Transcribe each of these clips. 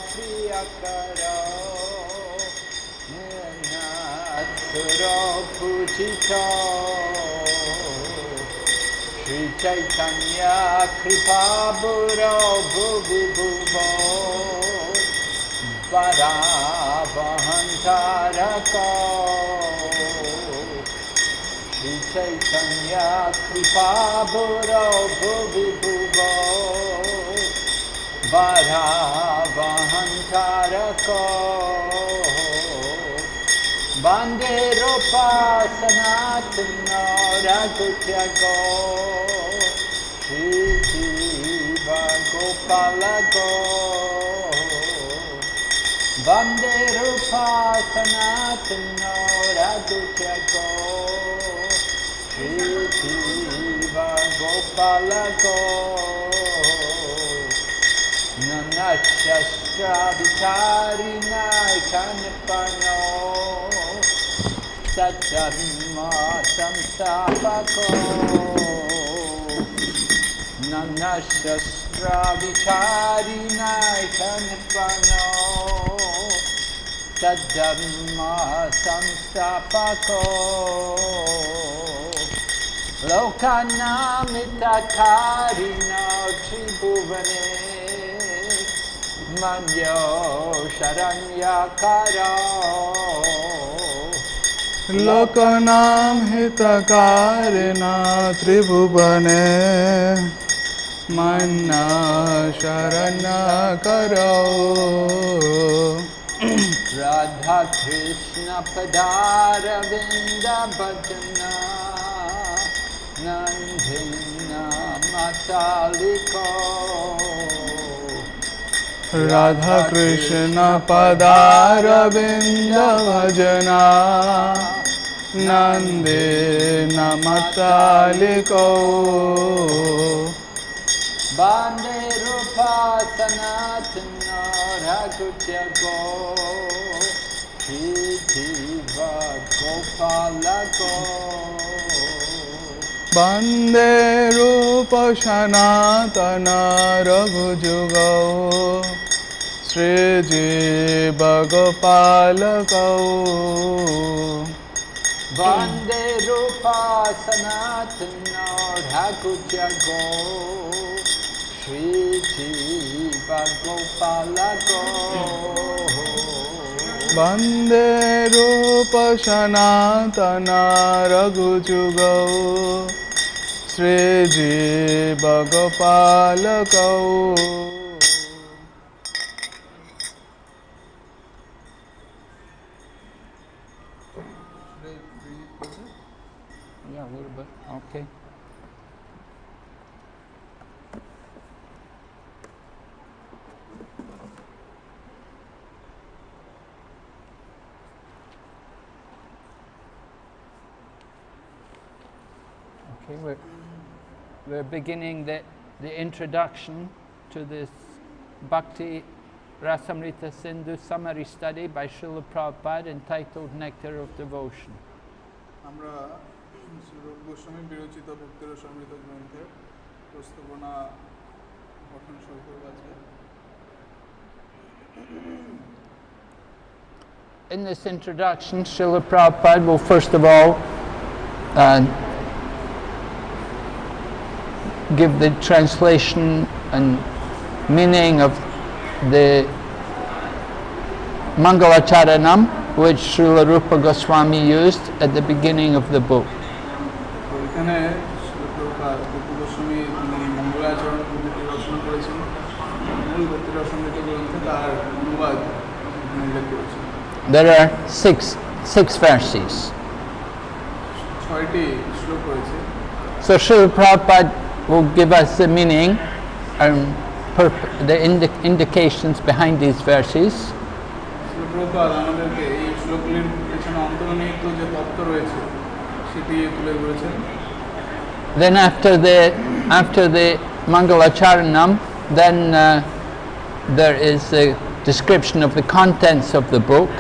priyakaro Nirnatsuro pujito Sri Chaitanya Kripaburo Bhuvi Bhuvo Varavahantarako Sri Chaitanya Kripaburo Bhuvi Bhuvo Varavahantarako Vande Rupa Sanatana Raghutyago Shri Jiva Gopalago Vande Rupa Sanatana Raghutyago Shri Jiva Gopalago Nana Shastra Vicharina Kanipano Satdharma Samstapako Nana Shastra Vicharina Kanipano Satdharma Samstapako Lokanamita Karina Tribhuvane Manyo Sharanyakara Lokanam hitakarina tribhuvane Manna Sharanyakara Radha Krishna Padara Vinda Bhajana Nandina Mataliko Radha Krishna Padara Vinda Bhajana Nandina Mataliko Bande Rupa Sanatana Raghutyago Shri Jiva Gopalago Bande Rupa Sanatana Raghutyago Shri Jiva Gopalago Bande Rupa Sanatana Raghutyago Shri Jiva Gopalago Bande Rupa Sanatana Raghutyago Shri Jiva Gopalago Yeah, a little bit. Okay. Okay, we're beginning the introduction to this Bhakti Rasamrita Sindhu summary study by Srila Prabhupada entitled Nectar of Devotion. আমরা শ্রীরূপ গোস্বামী বিরচিত ভক্তি রসামৃত গ্রন্থের প্রস্তাবনা পঠন শুরু করব আজকে। In this introduction, Srila Prabhupada will first of all give the translation and meaning of the Mangalacharanam, which Srila Rupa Goswami used at the beginning of the book. There are six verses. So Srila Prabhupada will give us the meaning and the indications behind these verses. Then after the Mangalacharanam, then there is a description of the contents of the book.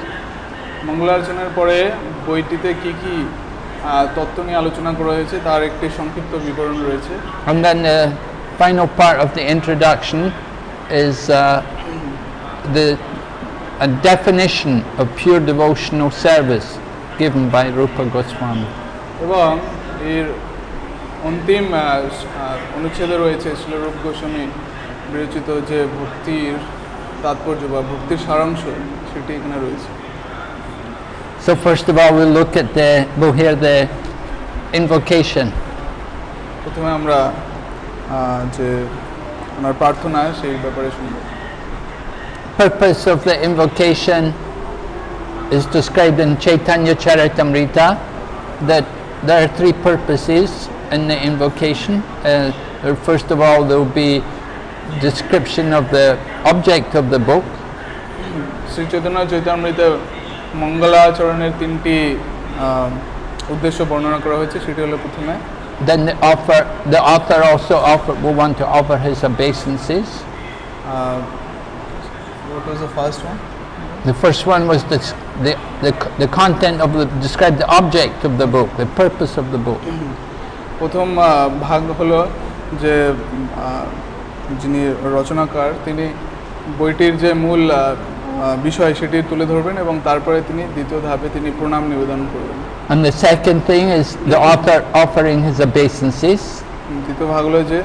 মঙ্গলাচরণের পরে বইটিতে কি কি তত্ত্ব নিয়ে আলোচনা করা হয়েছে তার একটি সংক্ষিপ্ত বিবরণ রয়েছে। And then the final part of the introduction is a definition of pure devotional service given by Rupa Goswami. এবং এর অন্তিম অনুচ্ছেদে রয়েছে শ্রীল রূপ গোস্বামী বিরচিত যে ভক্তির তাৎপর্য বা ভক্তির সারাংশ সেটি এখানে রয়েছে। So first of all, we'll hear the invocation. প্রথমে আমরা যে ওনার প্রার্থনা সেই ব্যাপারে শুনব। Purpose of the invocation is described in Chaitanya Charitamrita, that there are three purposes in the invocation. First of all, there will be description of the object of the book. Shri Chaitanya চৈতামৃতে মঙ্গলাচরণের তিনটি উদ্দেশ্য বর্ণনা করা হয়েছে। সেটি হলো প্রথমে, then the author also will want to offer his obeisances. What was the first one? The first one was the content of describe the object of the book, the purpose of the book. প্রথম ভাগ হলো যে যিনি রচনাকার তিনি বইটির যে মূল বিষয় সেটি তুলে ধরবেন এবং তারপরে তিনি দ্বিতীয় ধাপে তিনি প্রণাম নিবেদন করবেন। And the second thing is the author offering his obeisances. দ্বিতীয় ভাগ হলো যে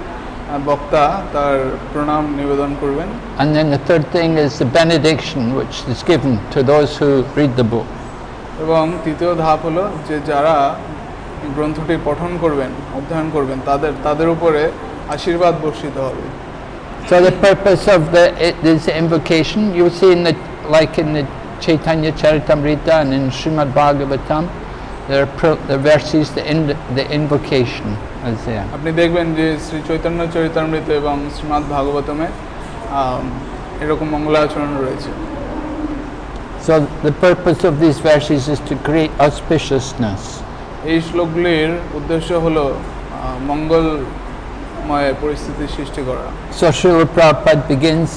বক্তা তার প্রণাম নিবেদন করবেন। And then the third thing is the benediction which is given to those who read the book. এবং তৃতীয় ধাপ হলো যে যারা গ্রন্থটি পঠন করবেন অধ্যয়ন করবেন তাদের উপরে আশীর্বাদ বর্ষিত হবে। So the purpose of this invocation you see in the Chaitanya Charitamrita and in Srimad Bhagavatam, the verses, the invocation is there. আপনি দেখবেন যে শ্রী চৈতন্য চরিতামৃত এবং শ্রীমদ্ ভাগবতমে এরকম মঙ্গলাচরণ রয়েছে। So the purpose of these verses is to create auspiciousness. এই শ্লোকগুলির উদ্দেশ্য হলো মঙ্গলময় পরিস্থিতি সৃষ্টি করা। So Srila Prabhupada begins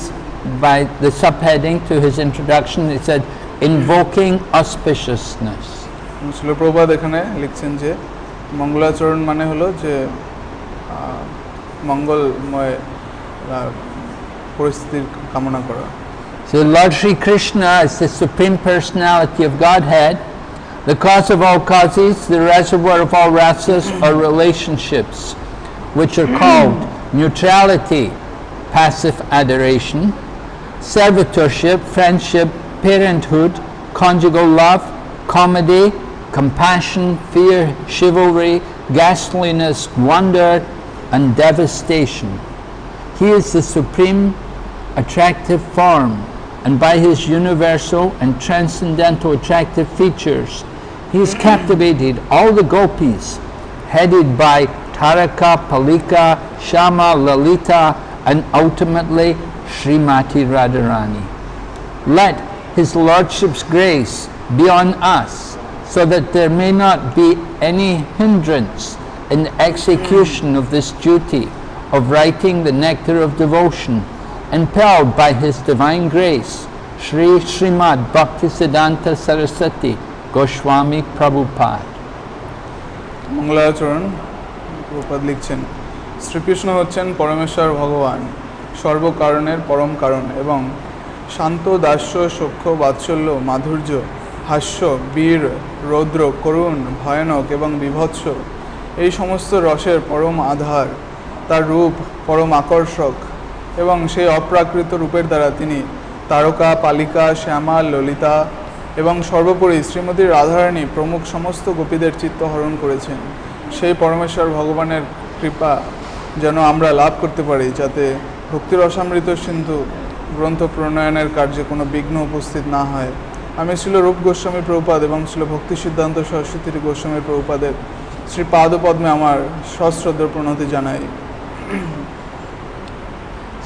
by the subheading to his introduction. He said, invoking auspiciousness. Srila Prabhupada এখানে লিখছেন যে মঙ্গলাচরণ মানে হলো যে মঙ্গলময় পরিস্থিতির কামনা করা। So Lord Sri Krishna is the Supreme Personality of Godhead, the cause of all causes, the reservoir of all rasas or relationships, which are called neutrality, passive adoration, servitorship, friendship, parenthood, conjugal love, comedy, compassion, fear, chivalry, ghastliness, wonder, and devastation. He is the supreme attractive form, and by his universal and transcendental attractive features, he has captivated all the gopis, headed by Taraka, Palika, Shama, Lalita, and ultimately Srimati Radharani. Let his Lordship's grace be on us, so that there may not be any hindrance in the execution of this duty of writing the nectar of devotion, impelled by his divine grace, Shri Srimad Bhakti Siddhanta Saraswati Goswami Prabhupada. মঙ্গলাচরণ Prabhupada লিখছেন, শ্রীকৃষ্ণ হচ্ছেন পরমেশ্বর ভগবান, সর্বকারণের পরম কারণ এবং শান্ত, দাস্য, সখ্য, বাৎসল্য, মাধুর্য, হাস্য, বীর, রৌদ্র, করুণ, ভয়ানক এবং বিভৎস এই সমস্ত রসের পরম আধার। তার রূপ পরম আকর্ষক এবং সেই অপ্রাকৃত রূপের দ্বারা তিনি তারকা, পালিকা, শ্যামা, ললিতা এবং সর্বোপরি শ্রীমতী রাধারানী প্রমুখ সমস্ত গোপীদের চিত্ত হরণ করেছেন। সেই পরমেশ্বর ভগবানের কৃপা যেন আমরা লাভ করতে পারি, যাতে ভক্তির রসামৃত সিন্ধু গ্রন্থ প্রণয়নের কার্যে কোনো বিঘ্ন উপস্থিত না হয়। আমি শ্রীল রূপ গোস্বামী প্রভুপাদ এবং শ্রীল ভক্তি সিদ্ধান্ত সরস্বতী গোস্বামী প্রভুপাদের শ্রী পাদপদ্মে আমার সশ্রদ্ধ প্রণতি জানাই।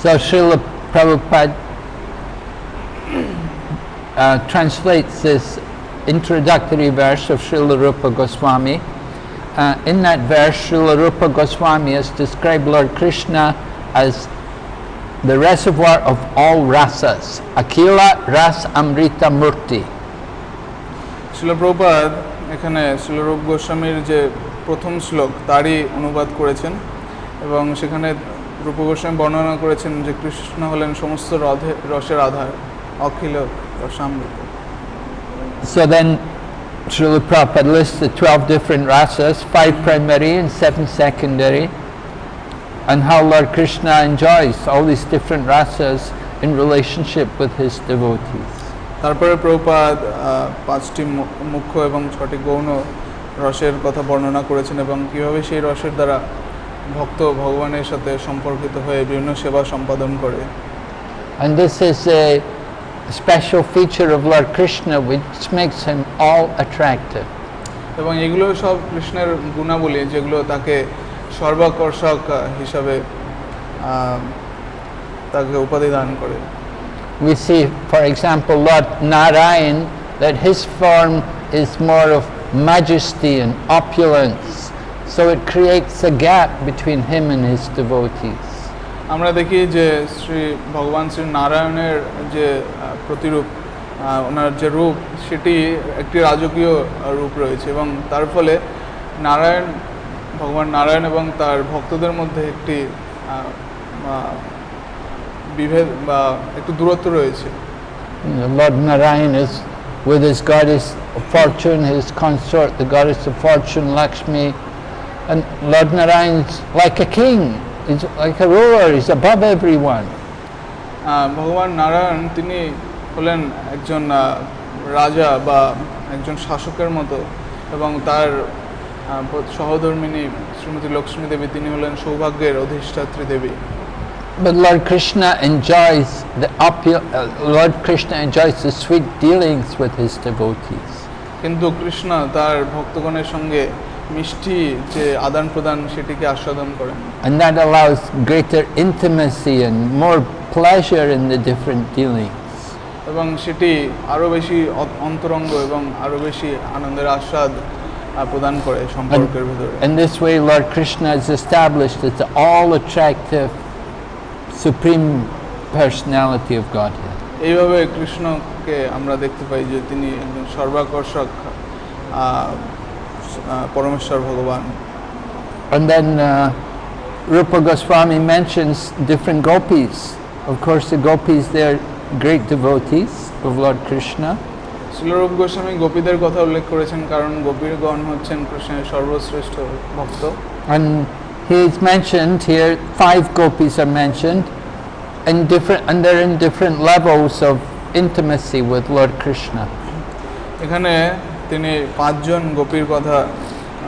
So Srila Prabhupada translates this introductory verse of Srila Rupa Goswami. In that verse, Srila Rupa Goswami has described Lord Krishna as the reservoir of all rasas, Akila Ras Amrita Murti. Srila Prabhupada এখানে শ্রীল রূপ গোস্বামীর যে প্রথম শ্লোক তারই অনুবাদ করেছেন এবং সেখানে রূপ গোস্বামী বর্ণনা করেছেন যে কৃষ্ণ হলেন সমস্ত রসের আধার অখিল Rasamrita. So then Srila Prabhupada lists the 12 different rasas, 5 primary and 7 secondary, and how Lord Krishna enjoys all these different rasas in relationship with his devotees. তারপরে প্রভুপাদ 5টি মুখ্য এবং 6টি গৌণ রসের কথা বর্ণনা করেছেন এবং কিভাবে সেই রসের দ্বারা ভক্ত ভগবানের সাথে সম্পর্কিত হয়ে বিভিন্ন সেবা সম্পাদন করে। And this is a special feature of Lord Krishna which makes him all attractive. এবং এগুলো সব কৃষ্ণের গুণাবলী যেগুলো তাকে সর্বাকর্ষক হিসাবে তাকে উপাধি দান করে। We see, for example, Lord Narayan, that his form is more of majesty and opulence, so it creates a gap between him and his devotees. আমরা দেখি যে শ্রী ভগবান শ্রী নারায়ণের যে প্রতিরূপ, ওনার যে রূপ সেটি একটি রাজকীয় রূপ রয়েছে এবং তার ফলে ভগবান নারায়ণ এবং তার ভক্তদের মধ্যে একটি বিভেদ বা একটু দূরত্ব রয়েছে। Lord Narayan is with his goddess of fortune, his consort, the goddess of fortune, Lakshmi, and Lord Narayan is like a king, he's like a ruler, he's above everyone. ভগবান নারায়ণ তিনি হলেন একজন রাজা বা একজন শাসকের মতো এবং তার সহধর্মিণী শ্রীমতী লক্ষ্মী দেবী তিনি হলেন সৌভাগ্যের অধিষ্ঠাত্রী দেবী। But Lord Krishna enjoys the sweet dealings with his devotees. কিন্তু কৃষ্ণ তার ভক্তগণের সঙ্গে মিষ্টি যে আদান প্রদান সেটিকে আস্বাদন করেন। And that allows greater intimacy and more pleasure in the different dealings. এবং সেটি আরো বেশি অন্তরঙ্গ এবং আরো বেশি আনন্দের আস্বাদ প্রদান করে সম্পর্কের ভিতরে। In this way Lord Krishna is established as the all-attractive Supreme Personality of Godhead. এইভাবে কৃষ্ণকে আমরা দেখতে পাই যে তিনি একজন সর্বাকর্ষক পরমেশ্বর ভগবান। And then Rupa Goswami mentions different gopis. Of course the gopis, they're great devotees of Lord Krishna. Srila রূপ গোস্বামী গোপীদের কথা উল্লেখ করেছেন কারণ গোপীগণ হচ্ছেন কৃষ্ণের সর্বশ্রেষ্ঠ ভক্ত। And he's mentioned here 5 gopis are mentioned and they're in different levels of intimacy with Lord Krishna. এখানে তিনি 5 জন গোপীর কথা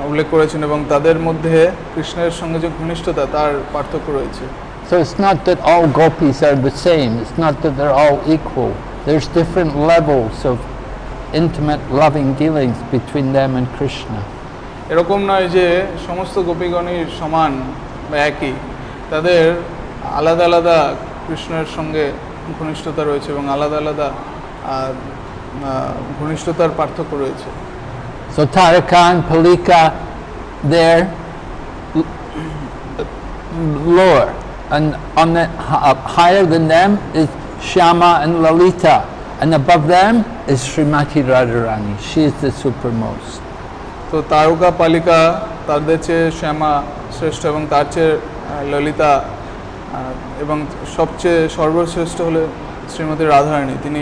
উল্লেখ করেছেন এবং তাদের মধ্যে কৃষ্ণের সঙ্গে যে ঘনিষ্ঠতা তার পার্থক্য রয়েছে। So it's not that all gopis are the same, it's not that they're all equal. There's different levels of intimate loving dealings between them and Krishna. এরকম নয় যে সমস্ত গোপীগণই সমান বা একই, তাদের আলাদা আলাদা কৃষ্ণের সঙ্গে ঘনিষ্ঠতা রয়েছে এবং আলাদা আলাদা ঘনিষ্ঠতার পার্থক্য রয়েছে। So Taraka and Palika, they're lower, and on the higher than them is Shyama and Lalita, and above them is Srimati Radharani. She is the supermost. তো তারকা পালিকা তাদের চেয়ে শ্যামা শ্রেষ্ঠ এবং তার চেয়ে ললিতা এবং সবচেয়ে সর্বশ্রেষ্ঠ হলে শ্রীমতী রাধারানী, তিনি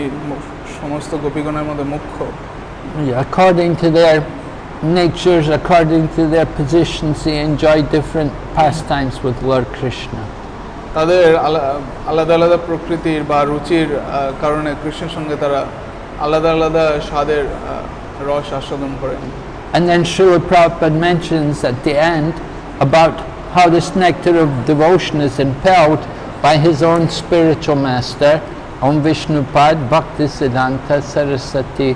সমস্ত গোপীগণের মধ্যে মুখ্য। According to their natures, according to their positions, they enjoy different pastimes with Lord Krishna. তাদের আলাদা আলাদা প্রকৃতির বা রুচির কারণে কৃষ্ণের সঙ্গে তারা আলাদা আলাদা স্বাদের রস আস্বাদন করেন। And then Srila Prabhupada mentions at the end about how this nectar of devotion is impelled by his own spiritual master, Om Vishnupad Bhakti Siddhanta Saraswati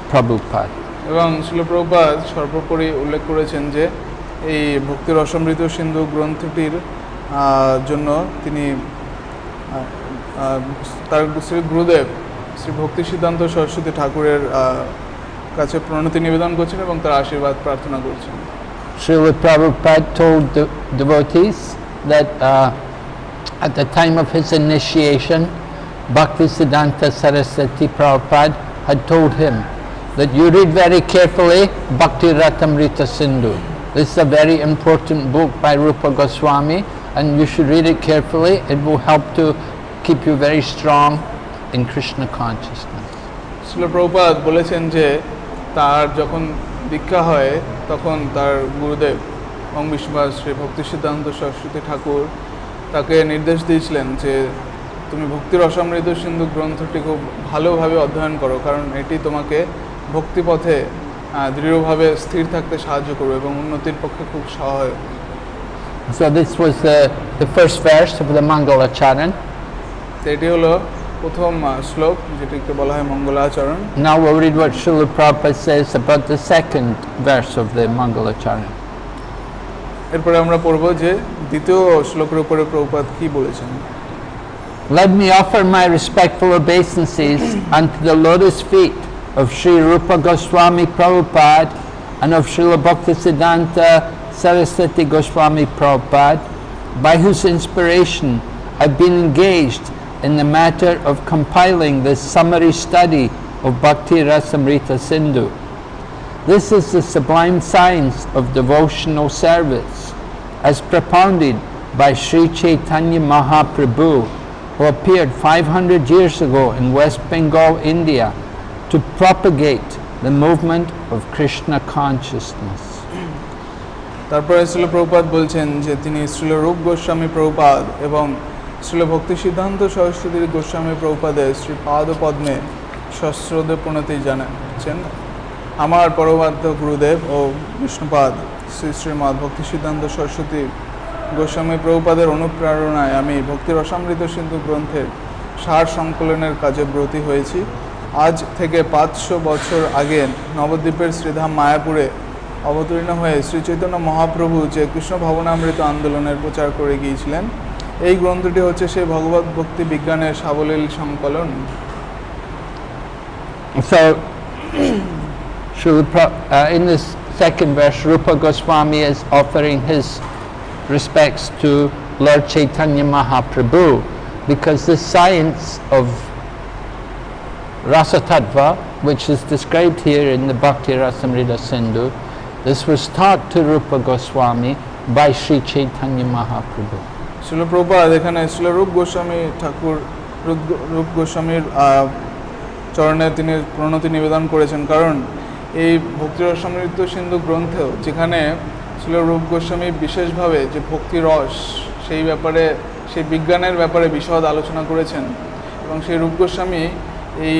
Prabhupada. এবং শ্রীল প্রভুপাদ সর্বোপরি উল্লেখ করেছেন যে এই ভক্তি রসমৃত সিন্ধু গ্রন্থটির জন্য তিনি তার শ্রী গুরুদেব শ্রী ভক্তি সিদ্ধান্ত সরস্বতী ঠাকুরের কাছে প্রণতি নিবেদন করছেন এবং তার আশীর্বাদ প্রার্থনা করছেন। Srila Prabhupada told the devotees that at the time of his initiation, Bhakti Siddhanta Saraswati Prabhupada had told him that you read very carefully Bhakti Ratamrita Sindhu. This is a very important book by Rupa Goswami and you should read it carefully. It will help to keep you very strong in Krishna consciousness. Srila Prabhupada বলেছেন যে তার যখন দীক্ষা হয় তখন তার গুরুদেব ওং বিশ্ববাস শ্রী ভক্তি সিদ্ধান্ত সরস্বতী ঠাকুর তাকে নির্দেশ দিয়েছিলেন যে তুমি ভক্তির অসমৃদ্ধ সিন্ধু গ্রন্থটি খুব ভালোভাবে অধ্যয়ন করো, কারণ এটি তোমাকে ভক্তিপথে দৃঢ়ভাবে স্থির থাকতে সাহায্য করবে এবং উন্নতির পক্ষে খুব সহায়ক। So this was the first verse of the Mangalacharan. এটি হলো প্রথম শ্লোক যেটিকে বলা হয় মঙ্গলাচরণ। Now we'll read what Srila Prabhupada says about the second verse of the Mangalacharan. এরপরে আমরা পড়ব যে দ্বিতীয় শ্লোকের উপরে প্রভুপাদ কি বলেছেন। Let me offer my respectful obeisances unto the lotus feet of Sri Rupa Goswami Prabhupada and of Srila Bhaktisiddhanta Saraswati Goswami Prabhupada, by whose inspiration I've been engaged in the matter of compiling this summary study of Bhakti Rasamrita Sindhu. This is the sublime science of devotional service, as propounded by Sri Chaitanya Mahaprabhu, who appeared 500 years ago in West Bengal, India, to propagate the movement of Krishna consciousness. তারপরে শ্রীল প্রভুপাদ বলছেন যে তিনি শ্রীল রূপ গোস্বামী প্রভুপাদ এবং শ্রীল ভক্তি সিদ্ধান্ত সরস্বতী গোস্বামী প্রভুপাদের শ্রী পাদ পদ্মে সশ্রদ্ধ প্রণতি জানাচ্ছেন। আমার পরমার্থ গুরুদেব ও বিষ্ণুপাদ শ্রী শ্রীমৎ ভক্তি সিদ্ধান্ত সরস্বতী গোস্বামী প্রভুপাদের অনুপ্রেরণায় আমি ভক্তির অসমৃদ্ধ সিন্ধু গ্রন্থের সার সংকলনের কাজে ব্রতী হয়েছি। আজ থেকে 500 বছর আগে নবদ্বীপের শ্রীধাম মায়াপুরে অবতীর্ণ হয়ে শ্রী চৈতন্য মহাপ্রভু যে কৃষ্ণ ভবনামৃত আন্দোলনের প্রচার করে গিয়েছিলেন, এই গ্রন্থটি হচ্ছে সেই ভগবত ভক্তি বিজ্ঞানের সাবলীল সংকলন। So, in this second verse, Rupa Goswami is offering his respects to Lord Chaitanya Mahaprabhu, because the science of Rasa Tattva, which is described here in the Bhakti Rasamrita Sindhu, this was taught to Rupa Goswami by Sri Chaitanya Mahaprabhu. Srila Prabhupada এখানে শ্রীল রূপ গোস্বামী ঠাকুর রূপ গোস্বামীর চরণে তিনি প্রণতি নিবেদন করেছেন, কারণ এই ভক্তির অসমৃদ্ধ সিন্ধু গ্রন্থেও যেখানে শ্রীল রূপ গোস্বামী বিশেষভাবে যে ভক্তি রস সেই ব্যাপারে, সেই বিজ্ঞানের ব্যাপারে বিশদ আলোচনা করেছেন, এবং সেই রূপ গোস্বামী এই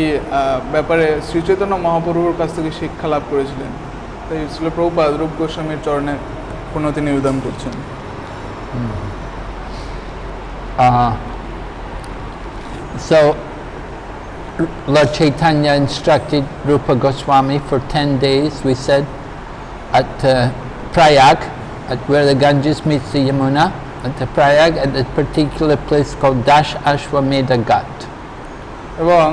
ব্যাপারে শ্রীচৈতন্য মহাপ্রভুর কাছ থেকে শিক্ষা লাভ করেছিলেন। তাই শ্রীল প্রভুপাদ রূপ গোস্বামীর চরণে প্রণতি নিবেদন করছেন। So Lord Chaitanya instructed Rupa Goswami for 10 days, we said, at Prayag, at where the Ganges meets the Yamuna, at the Prayag, at a particular place called Dash Ashwamedha Ghat. এবং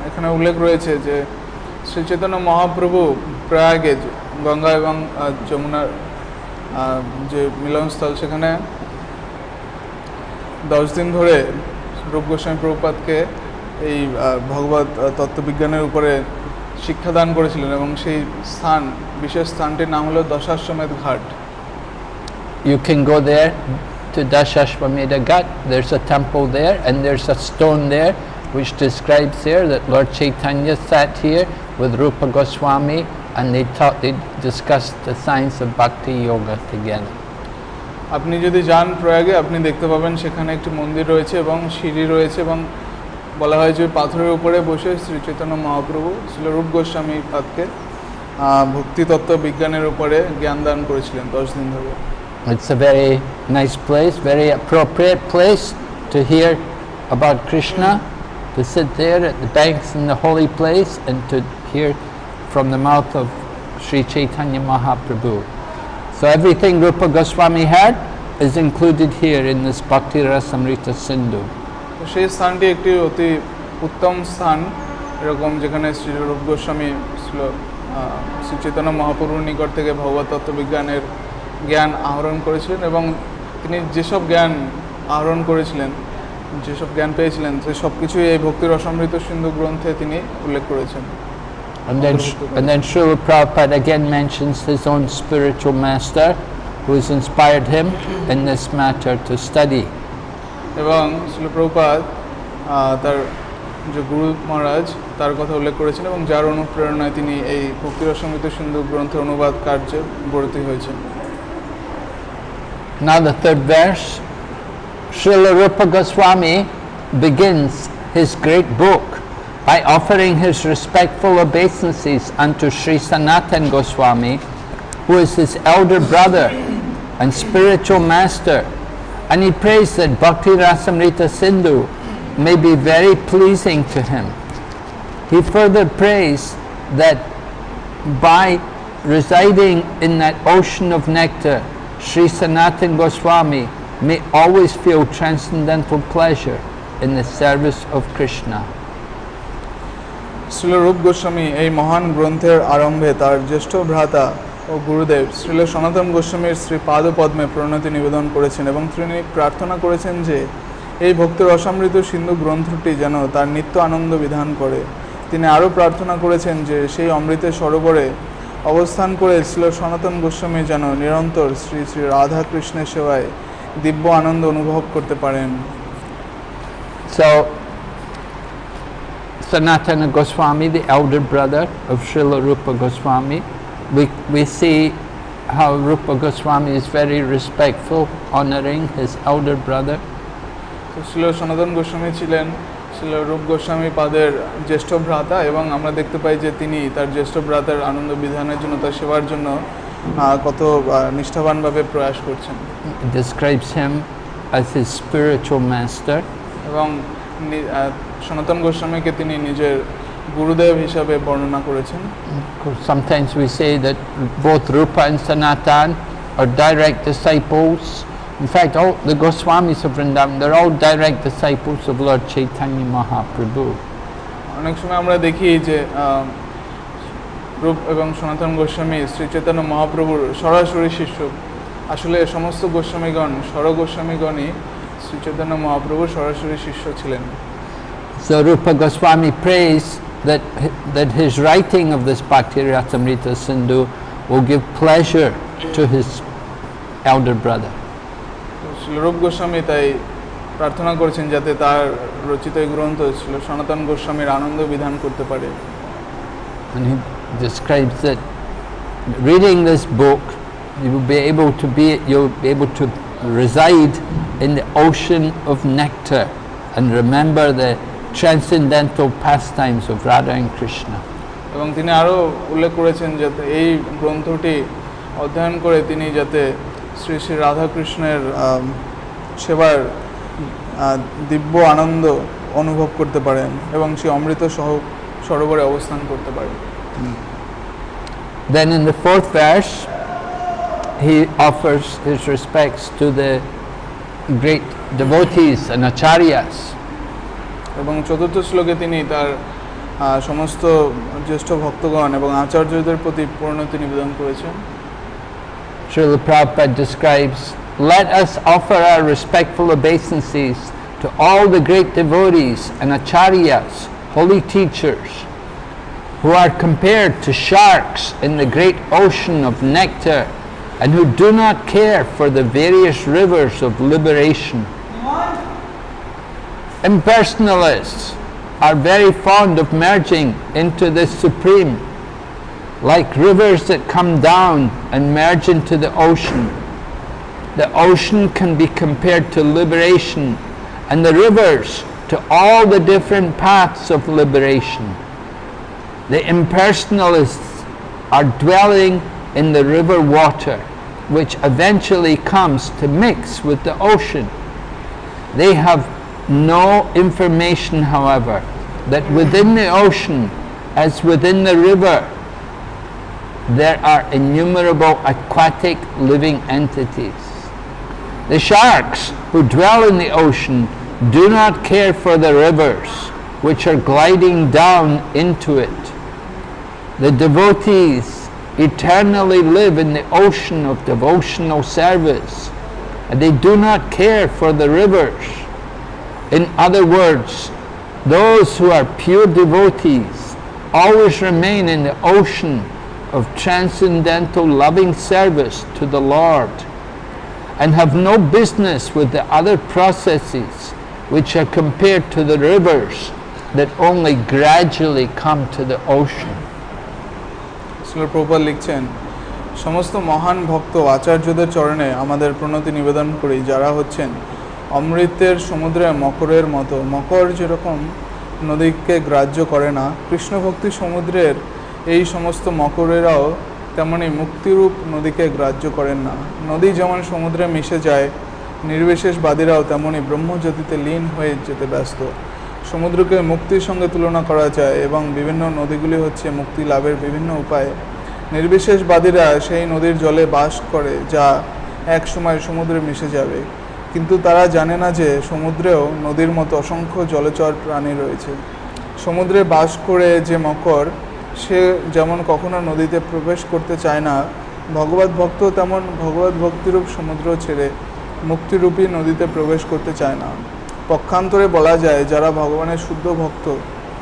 এখানে উল্লেখ রয়েছে যে শ্রী চৈতন্য মহাপ্রভু প্রয়াগে গঙ্গা এবং যমুনার যে মিলনস্থল, সেখানে 10 দিন ধরে রূপ গোস্বামী প্রভুপাদকে এই ভগবত তত্ত্ববিজ্ঞানের উপরে শিক্ষাদান করেছিলেন, এবং সেই স্থান, বিশেষ স্থানটির নাম হলো দশাশ্বমেধ ঘাট। You can go there to Dashashwamedha Ghat. There's a temple there, and there's a stone there which describes there that Lord Chaitanya sat here with Rupa Goswami, and they discussed the science of Bhakti Yoga together. আপনি যদি যান প্রয়াগে, আপনি দেখতে পাবেন সেখানে একটি মন্দির রয়েছে এবং সিঁড়ি রয়েছে, এবং বলা হয় যে পাথরের উপরে বসে শ্রী চৈতন্য মহাপ্রভু শ্রীল রূপ গোস্বামী পাদকে ভক্তি তত্ত্ব বিজ্ঞানের উপরে জ্ঞান দান করেছিলেন 10 দিন ধরে। It's a very nice place, very appropriate place to hear about Krishna, to sit there at the banks in the holy place and to hear from the mouth of Sri Chaitanya Mahaprabhu. So everything Rupa Goswami had is included here in this Bhakti Rasamrita Sindhu. সেই স্থানটি একটি অতি উত্তম স্থান, এরকম যেখানে শ্রী রূপ গোস্বামী শ্রী চৈতন্য মহাপ্রভুর নিকট থেকে ভগবত তত্ত্ববিজ্ঞানের জ্ঞান আহরণ করেছিলেন, এবং তিনি যেসব জ্ঞান আহরণ করেছিলেন, যেসব জ্ঞান পেয়েছিলেন, সে সব কিছুই এই ভক্তির অসমৃদ্ধ সিন্ধু গ্রন্থে তিনি উল্লেখ করেছেন। And then Srila Prabhupada again mentions his own spiritual master who has inspired him in this matter to study. এবং শ্রীল প্রভুপাদ তার যে গুরু মহারাজ তার কথা উল্লেখ করেছেন এবং যার অনুপ্রেরণায় তিনি এই ভক্তি রসামৃত সিন্ধু গ্রন্থের অনুবাদ কার্যে ব্রতী হয়েছেন। Now the third verse, Srila Rupa Goswami begins his great book by offering his respectful obeisances unto Sri Sanatan Goswami, who is his elder brother and spiritual master, and he prays that Bhakti Rasamrita Sindhu may be very pleasing to him. He further prays that by residing in that ocean of nectar, Sri Sanatan Goswami may always feel transcendental pleasure in the service of Krishna. Srila রূপ গোস্বামী এই মহান গ্রন্থের আরম্ভে তার জ্যেষ্ঠ ভ্রাতা ও গুরুদেব শ্রীল সনাতন গোস্বামীর শ্রী পাদপদ্মে প্রণতি নিবেদন করেছেন এবং তিনি প্রার্থনা করেছেন যে এই ভক্তি রসামৃত সিন্ধু গ্রন্থটি যেন তার নিত্য আনন্দ বিধান করে। তিনি আরও প্রার্থনা করেছেন যে সেই অমৃতের সরোবরে অবস্থান করে শ্রীল সনাতন গোস্বামী যেন নিরন্তর শ্রী শ্রী রাধা কৃষ্ণের সেবায় দিব্য আনন্দ অনুভব করতে পারেন। So Sanatana Goswami, the elder brother of Srila Rupa Goswami, we see how Rupa Goswami is very respectful, honoring his elder brother. Srila সনাতন গোস্বামী ছিলেন শ্রীল রূপ গোস্বামী পাদের জ্যেষ্ঠ ভ্রাতা এবং আমরা দেখতে পাই যে তিনি তার জ্যেষ্ঠ ভ্রাতার আনন্দ বিধানের জন্য তার সেবার জন্য কত নিষ্ঠাবানভাবে প্রয়াস করছেন। He describes him as his spiritual master. এবং সনাতন গোস্বামীকে তিনি নিজের গুরুদেব হিসাবে বর্ণনা করেছেন। Sometimes we say that both Rupa and Sanatan are direct disciples. In fact, all the Goswamis of Vrindavan, they're all direct disciples of Lord Chaitanya Mahaprabhu. অনেক সময় আমরা দেখি যে রূপ এবং সনাতন গোস্বামী শ্রী চৈতন্য মহাপ্রভুর সরাসরি শিষ্য। আসলে সমস্ত গোস্বামীগণ স্বর গোস্বামীগণই শ্রী চৈতন্য মহাপ্রভুর সরাসরি শিষ্য ছিলেন। So Rupa Goswami prays that his writing of this Bhakti Rasamrita Sindhu will give pleasure to his elder brother. রূপ গোস্বামী তাই প্রার্থনা করেছেন যাতে তার রচিত এই গ্রন্থ ছিল সনাতন গোস্বামীর আনন্দ বিধান করতে পারে। And he describes that reading this book, you'll be able to reside in the ocean of nectar and remember the transcendental pastimes of Radha and Krishna. এবং তিনি আরও উল্লেখ করেছেন যাতে এই গ্রন্থটি অধ্যয়ন করে তিনি যাতে শ্রী শ্রী রাধা কৃষ্ণের সেবার দিব্য আনন্দ অনুভব করতে পারেন এবং সেই অমৃত সরোবরে অবস্থান করতে পারেন। Then in the fourth verse, he offers his respects to the great devotees and acharyas. এবং চতুর্থ শ্লোকে তিনি তার সমস্ত জ্যেষ্ঠ ভক্তগণ এবং আচার্যদের প্রতি প্রণতি নিবেদন করেছেন। Srila Prabhupada describes, let us offer our respectful obeisances to all the great devotees and acharyas, holy teachers, who are compared to sharks in the great ocean of nectar and who do not care for the various rivers of liberation. Impersonalists are very fond of merging into the Supreme, like rivers that come down and merge into the ocean. The ocean can be compared to liberation, and the rivers to all the different paths of liberation. The impersonalists are dwelling in the river water, which eventually comes to mix with the ocean. They have no information, however, that within the ocean, as within the river, there are innumerable aquatic living entities. The sharks who dwell in the ocean do not care for the rivers which are gliding down into it. The devotees eternally live in the ocean of devotional service, and they do not care for the rivers. In other words, those who are pure devotees always remain in the ocean of transcendental loving service to the Lord and have no business with the other processes which are compared to the rivers that only gradually come to the ocean. Srila Prabhupada লিখছেন, সমস্ত মহান ভক্ত আচার্যদের চরণে আমাদের প্রণতি নিবেদন করি, যারা হচ্ছেন অমৃতের সমুদ্রে মকরের মতো। মকর যেরকম নদীকে গ্রাহ্য করে না, কৃষ্ণ ভক্তি সমুদ্রের এই সমস্ত মকরেরাও তেমনি মুক্তিরূপ নদীকে গ্রাহ্য করেন না। নদী যেমন সমুদ্রে মিশে যায়, নির্বিশেষবাদীরাও তেমনি ব্রহ্মজ্যোতিতে লীন হয়ে যেতে ব্যস্ত। সমুদ্রকে মুক্তির সঙ্গে তুলনা করা যায় এবং বিভিন্ন নদীগুলি হচ্ছে মুক্তি লাভের বিভিন্ন উপায়। নির্বিশেষবাদীরা সেই নদীর জলে বাস করে, যা এক সময় সমুদ্রে মিশে যাবে, কিন্তু তারা জানে না যে সমুদ্রেও নদীর মতো অসংখ্য জলচর প্রাণী রয়েছে। সমুদ্রে বাস করে যে মকর, সে যেমন কখনো নদীতে প্রবেশ করতে চায় না, ভগবত ভক্ত তেমন ভগবত ভক্তিরূপ সমুদ্র ছেড়ে মুক্তিরূপী নদীতে প্রবেশ করতে চায় না। পক্ষান্তরে বলা যায়, যারা ভগবানের শুদ্ধ ভক্ত,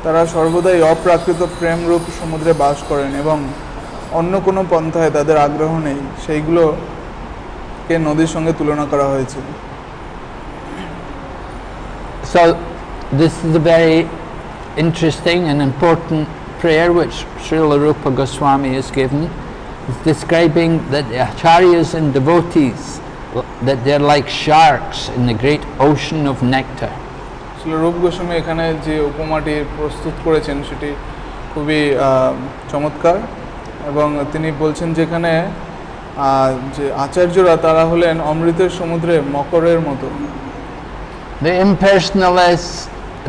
তারা সর্বদাই অপ্রাকৃত প্রেমরূপ সমুদ্রে বাস করেন এবং অন্য কোনো পন্থায় তাদের আগ্রহ নেই। সেইগুলোকে নদীর সঙ্গে তুলনা করা হয়েছে। So this is a very interesting and important prayer which Srila Rupa Goswami has given. It's describing that the acharyas and devotees, that they're like sharks in the great ocean of nectar. Srila রূপ গোস্বামী এখানে যে উপমাটি প্রস্তুত করেছেন সেটি খুবই চমৎকার, এবং তিনি বলছেন যেখানে যে আচার্যরা তারা হলেন অমৃতের সমুদ্রে মকরের মতো। The impersonalists,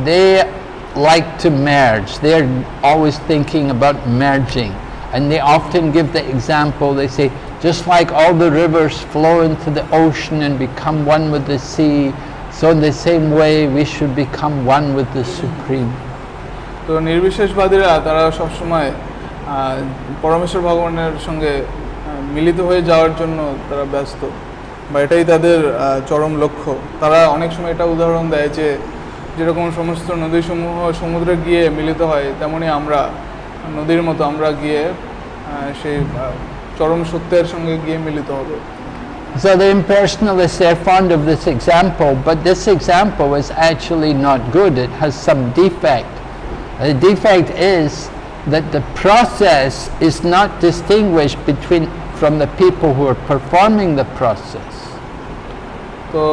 they like to merge. They're always thinking about merging, and they often give the example. They say, just like all the rivers flow into the ocean and become one with the sea, so in the same way we should become one with the Supreme. তো নির্বিশেষবাদীরা তারা সবসময় পরমেশ্বর ভগবানের সঙ্গে মিলিত হয়ে যাওয়ার জন্য তারা ব্যস্ত, বা এটাই তাদের চরম লক্ষ্য। তারা অনেক সময় এটা উদাহরণ দেয় যে যেরকম সমস্ত নদীসমূহ সমুদ্রে গিয়ে মিলিত হয়, তেমনি আমরা নদীর মতো আমরা গিয়ে সেই চরম সত্যের সঙ্গে গিয়ে মিলিত হবে। So the impersonalists are fond of this example, but this example is actually not good. It has some defect. The defect is that the process is not distinguished from the people who are performing the process. So,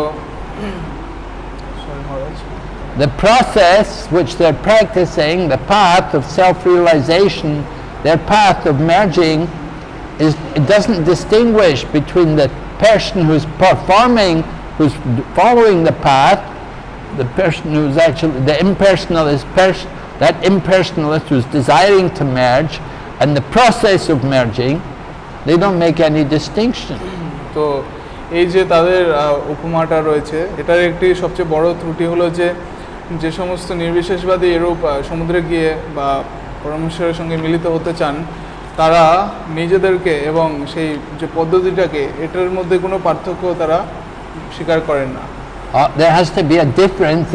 the process which they're practicing, the path of self-realization, their path of merging, it doesn't distinguish between the person who's performing, who's following the path, the person who's actually the impersonalist person, that impersonalist who's desiring to merge, and the process of merging. They don't make any distinction. তো এই যে তাদের উপমাটা রয়েছে, এটার একটি সবচেয়ে বড় ত্রুটি হলো যে যে সমস্ত নির্বিশেষবাদী এরূপ সমুদ্রে গিয়ে বা পরমেশ্বরের সঙ্গে মিলিত হতে চান, তারা নিজেদেরকে এবং সেই যে পদ্ধতিটাকে, এটার মধ্যে কোনো পার্থক্য তারা স্বীকার করেন না। There has to be a difference.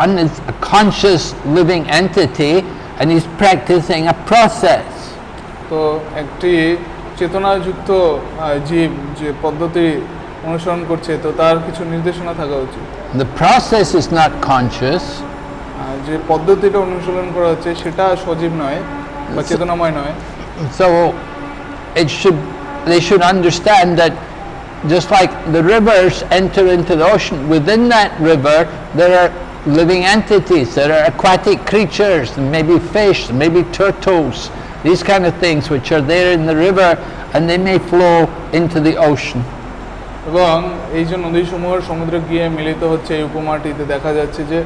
One is a conscious living entity and he's practicing a process. তো একটি চেতনাযুক্ত জীব যে পদ্ধতি অনুসরণ করছে, তো তার কিছু নির্দেশনা থাকা উচিত। The process is not conscious. যে পদ্ধতিটা অনুসরণ করা হচ্ছে সেটা সজীব নয় বা চেতনাময় নয়। So they should understand that just like the rivers enter into the ocean, within that river there are living entities, there are aquatic creatures, maybe fish, maybe turtles, these kind of things which are there in the river, and they may flow into the ocean. এবং এই যে নদীসমূহ সমুদ্রে গিয়ে মিলিত হচ্ছে, এই উপমাটিতে দেখা যাচ্ছে যে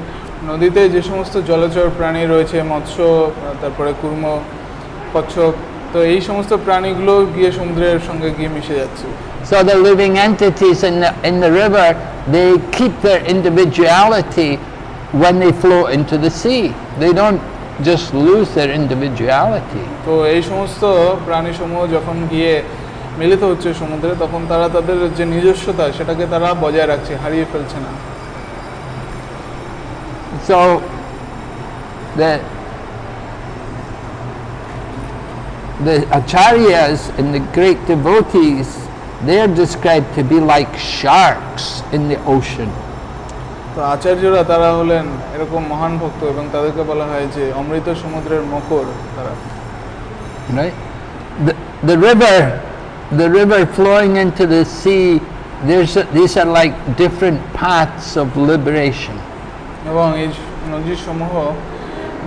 নদীতে যে সমস্ত জলচর প্রাণী রয়েছে, মৎস্য, তারপরে কুর্ম, কচ্ছপ, তো এই সমস্ত প্রাণীগুলো গিয়ে সমুদ্রের সঙ্গে গিয়ে মিশে যাচ্ছে। So the living entities in the river, they keep their individuality when they flow into the sea. They don't just lose their individuality. তো এই সমস্ত প্রাণীসমূহ যখন গিয়ে মিলিত হচ্ছে সমুদ্রে, তখন তারা তাদের যে নিজস্বতা সেটাকে তারা বজায় রাখছে, হারিয়ে ফেলছে না। So the acharyas and the great devotees, they are described to be like sharks in the ocean. তো আচার্যরা তারা হলেন এরকম মহান ভক্ত এবং তাদেরকে বলা হয় যে অমৃত সমুদ্রের মকর তারা। Right? The river flowing into the sea, these are like different paths of liberation. এবং এই নদী সমূহ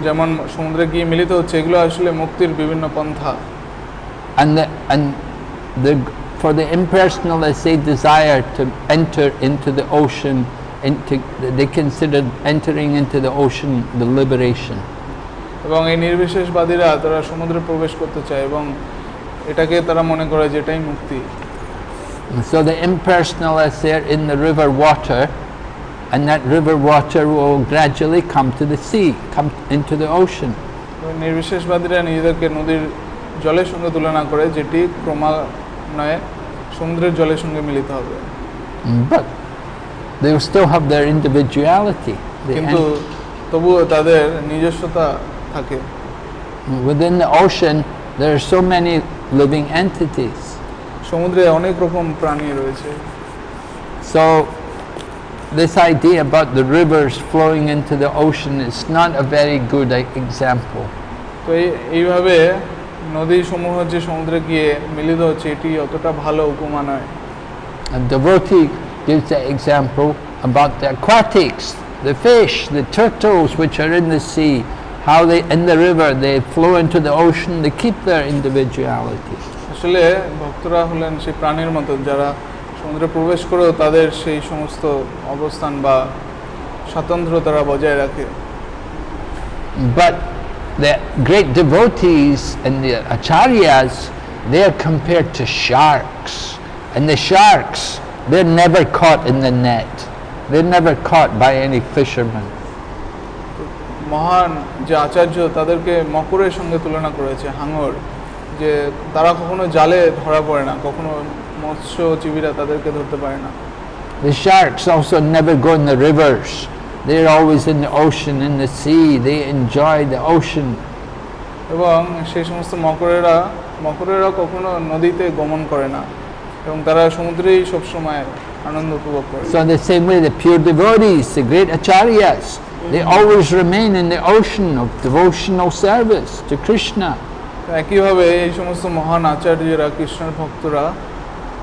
যেমন সমুদ্রে গিয়ে মিলিত হচ্ছে, এগুলো আসলে মুক্তির বিভিন্ন পন্থা। For the impersonalists, they desire to enter into the ocean. They consider entering into the ocean the liberation. এবং এই নির্বিশেষবাদীরা তারা সমুদ্রে প্রবেশ করতে চায় এবং এটাকে তারা মনে করে যে এটাই মুক্তি। So the impersonalists, they're in the river water, and that river water will gradually come to the sea, come into the ocean. নির্বিশেষবাদীরা নিজেদেরকে নদীর জলের সঙ্গে তুলনা করে, যেটি ক্রমান্বয়ে সমুদ্রের জলের সঙ্গে মিলিত হবে। But they will still have their individuality. কিন্তু তবুও তাদের নিজস্বতা থাকে। Within the ocean, there are so many living entities. সমুদ্রে অনেক রকম প্রাণী রয়েছে। So this idea about the rivers flowing into the ocean is not a very good example. তো এইভাবে নদী সমূহ যে সমুদ্রে গিয়ে মিলিত হচ্ছে, এটি অতটা ভালো উপমা নয়। A devotee gives the example about the aquatics, the fish, the turtles which are in the sea, how they in the river they flow into the ocean, they keep their individuality. আসলে ভক্তরা হলেন সেই প্রাণীর মতো যারা সমুদ্রে প্রবেশ করেও তাদের সেই সমস্ত অবস্থান বা স্বাতন্ত্র্য তারা বজায় রাখে। But the great devotees and the acharyas, they are compared to sharks, and the sharks, they're never caught in the net. They're never caught by any fisherman. মহান যে আচার্য তাদেরকে মকরের সঙ্গে তুলনা করেছে, হাঙর, যে তারা কখনো জালে ধরা পড়ে না, কখনো মৎস্যজীবীরা তাদেরকে ধরতে পারে না। The sharks also never go in the rivers. They're always in the ocean, in the sea. They enjoy the ocean. এবং সেই সমস্ত মকরেরা কখনো নদীতে গমন করে না এবং তারা সমুদ্রেই সবসময় আনন্দ উপভোগ করে। So the same way the pure devotees, the great acharyas, they always remain in the ocean of devotional service to Krishna. একইভাবে এই সমস্ত মহান আচার্যরা, কৃষ্ণের ভক্তরা,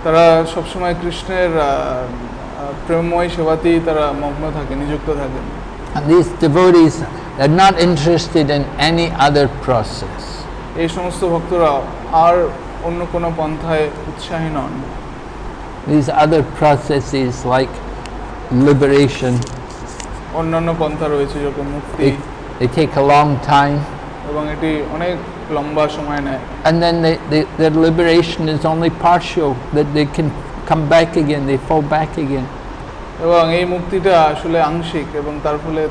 তারা সবসময় কৃষ্ণের প্রেমময় সেবাতেই তারা মগ্ন থাকে, নিযুক্ত থাকেন। And these devotees are not interested in any other process. এই সমস্ত ভক্তরা আর অন্য কোনো পন্থায় উৎসাহী নন। These other processes like liberation, অন্যান্য পন্থা রয়েছে যেরকম মুক্তি, they take a long time. এবং এটি অনেক লম্বা সময় নেয়। And then their liberation is only partial, that they can come back again, they fall back again. এবং এই মুক্তিটা আসলে আংশিক এবং তার ফলে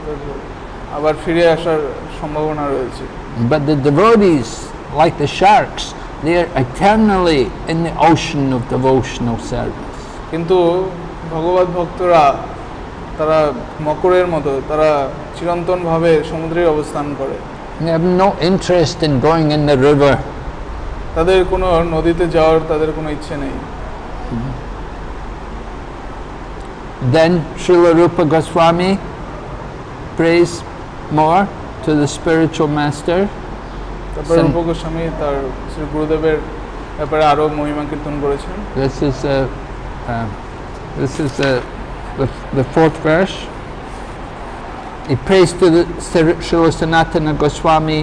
আবার ফিরে আসার সম্ভাবনা রয়েছে। But the devotees, like the sharks, they are eternally in the ocean of devotional service. কিন্তু ভগবত ভক্তরা তারা মকরের মতো, তারা চিরন্তনভাবে সমুদ্রে অবস্থান করে। They have no interest in going in the river. তাদের কোনো নদীতে যাওয়ার তাদের কোনো ইচ্ছে নেই। Then Srila Rupa Goswami prays more to the spiritual master. তারপর রূপ গোস্বামী তার শ্রী গুরুদেবের ব্যাপারে আরো মহিমা কীর্তন করেছেন। This is the fourth verse. He prays to the Srila Sanatana Goswami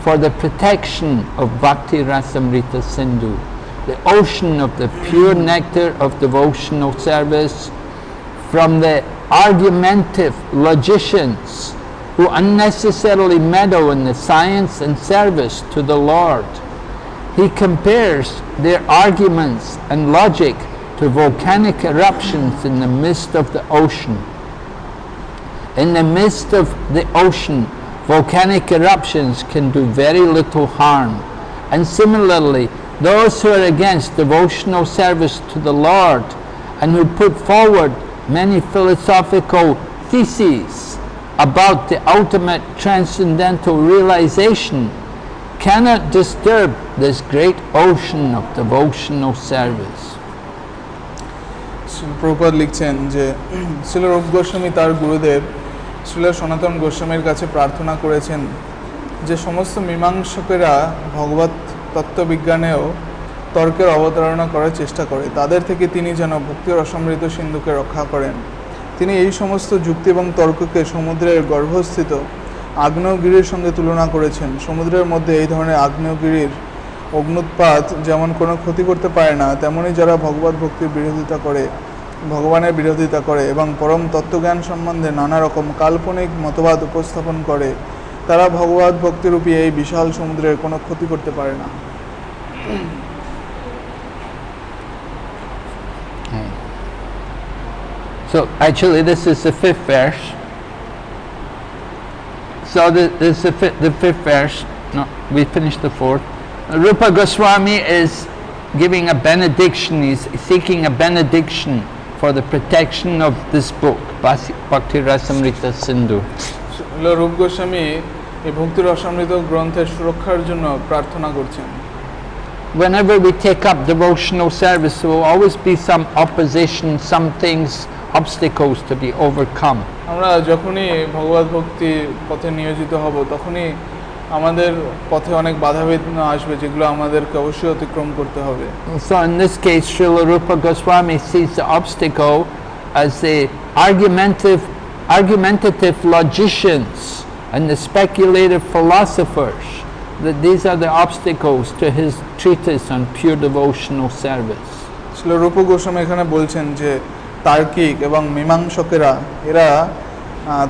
for the protection of Bhakti Rasamrita Sindhu, the ocean of the pure nectar of devotional service, from the argumentative logicians who unnecessarily meddle in the science and service to the Lord. He compares their arguments and logic to volcanic eruptions in the midst of the ocean. In the midst of the ocean, volcanic eruptions can do very little harm. And similarly, those who are against devotional service to the Lord and who put forward many philosophical theses about the ultimate transcendental realization cannot disturb this great ocean of devotional service. Prabhupada লিখছেন যে শ্রীল রূপ গোস্বামী তার গুরুদেব শ্রীল সনাতন গোস্বামীর কাছে প্রার্থনা করেছেন যে সমস্ত মীমাংসকেরা ভগবত তত্ত্ববিজ্ঞানেও তর্কের অবতারণা করার চেষ্টা করে তাদের থেকে তিনি যেন ভক্তি রসামৃত সিন্ধুকে রক্ষা করেন। তিনি এই সমস্ত যুক্তি এবং তর্ককে সমুদ্রের গর্ভস্থিত আগ্নেয়গিরির সঙ্গে তুলনা করেছেন। সমুদ্রের মধ্যে এই ধরনের আগ্নেয়গিরির অগ্নুৎপাত যেমন কোনো ক্ষতি করতে পারে না, তেমনি যারা ভগবত ভক্তির বিরোধিতা করে, ভগবানের বিরোধিতা করে এবং পরম তত্ত্বজ্ঞান সম্বন্ধে নানা রকম কাল্পনিক মতবাদ উপস্থাপন করে, তারা ভগবত ভক্তিরূপী এই বিশাল সমুদ্রের কোনো ক্ষতি করতে পারে না। So actually this is the fifth verse. So this is the fifth verse. No, we finished the fourth. Rupa Goswami is giving a benediction. He's seeking a benediction for the protection of this book, Bhakti Rasamrita Sindhu. রূপ গোস্বামী এই ভক্তি রসামৃত গ্রন্থের সুরক্ষার জন্য প্রার্থনা করছেন। Whenever we take up devotional service, there will always be some opposition, some things, obstacles to be overcome. আমরা যখনই ভগবত ভক্তির পথে নিয়োজিত হব তখনই আমাদের পথে অনেক বাধাবিঘ্ন আসবে, যেগুলো আমাদেরকে অবশ্যই অতিক্রম করতে হবে। So in this case, Srila Rupa Goswami sees the obstacle as the argumentative logicians and the speculative philosophers, that these are the obstacles to his treatise on pure devotional service. Srila রূপ গোস্বামী এখানে বলছেন যে তার্কিক এবং মীমাংসকেরা এরা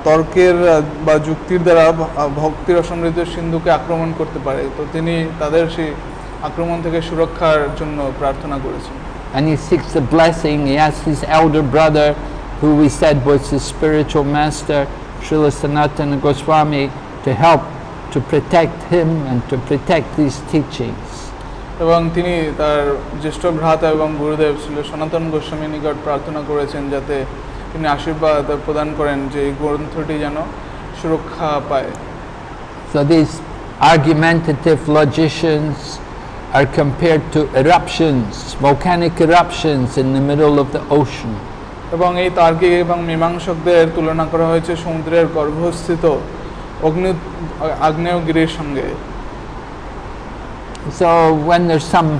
তর্কের বা যুক্তির দ্বারা ভক্তির অসমৃদ্ধ সিন্ধুকে আক্রমণ করতে পারে, তো তিনি তাদের সেই আক্রমণ থেকে সুরক্ষার জন্য প্রার্থনা করেছেন। And he seeks the blessing. He asks his elder brother, who we said was his spiritual master, Srila Sanatana Goswami, to help to protect him and to protect these teachings. এবং তিনি তার জ্যেষ্ঠ ভ্রাতা এবং গুরুদেব শ্রী সনাতন গোস্বামী নিকট প্রার্থনা করেছেন যাতে তিনি আশীর্বাদ প্রদান করেন যে এই গ্রন্থটি যেন সুরক্ষা পায়। So these argumentative logicians are compared to eruptions, volcanic eruptions in the middle of the ocean. এবং এই তার্কিক এবং মীমাংসকদের তুলনা করা হয়েছে সমুদ্রের গর্ভস্থিত আগ্নেয়গিরির সঙ্গে। So when there's some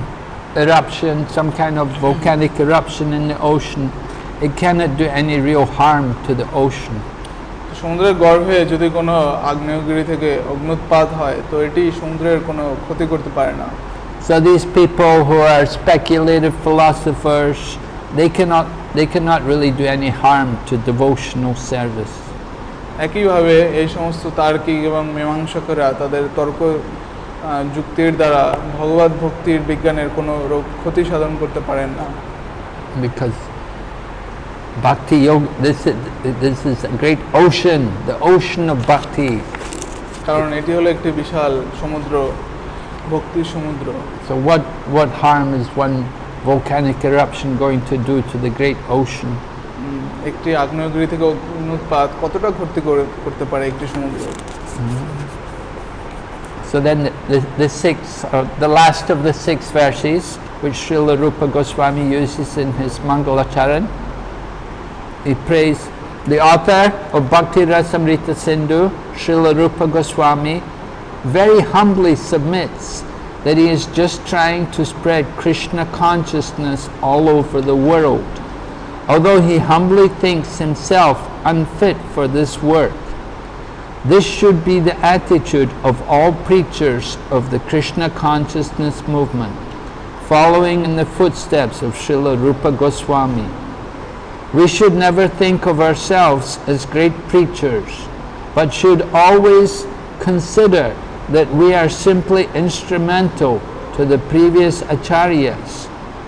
eruption, some kind of volcanic eruption in the ocean, it cannot do any real harm to the ocean. সমুদ্রের গর্ভে যদি কোনো আগ্নেয়গিরি থেকে অগ্নুৎপাত হয় তো এটি সমুদ্রের কোনো ক্ষতি করতে পারে না। So these people who are speculative philosophers, they cannot really do any harm to devotional service. একইভাবে এই সমস্ত তার্কিক এবং মীমাংসকেরা তাদের তর্ক যুক্তির দ্বারা ভগবত ভক্তির বিজ্ঞানের কোনো ক্ষতি সাধন করতে পারেন না। Because Bhakti Yoga, this is a great ocean, the ocean of Bhakti. কারণ এটি হলো একটি বিশাল সমুদ্র, ভক্তির সমুদ্র। So what harm is one volcanic eruption going to do to the great ocean? একটি আগ্নেয়গিরি থেকে অগ্নুৎপাত কতটা ক্ষতি করতে পারে একটি সমুদ্র? So then the last of the 6 verses, which Srila Rupa Goswami uses in his Mangalacharan, he prays the author of Bhakti Rasamrita Sindhu, Srila Rupa Goswami, very humbly submits that he is just trying to spread Krishna consciousness all over the world, although he humbly thinks himself unfit for this work. This should be the attitude of all preachers of the Krishna consciousness movement, following in the footsteps of Srila Rupa Goswami. We should never think of ourselves as great preachers, but should always consider that we are simply instrumental to the previous acharyas,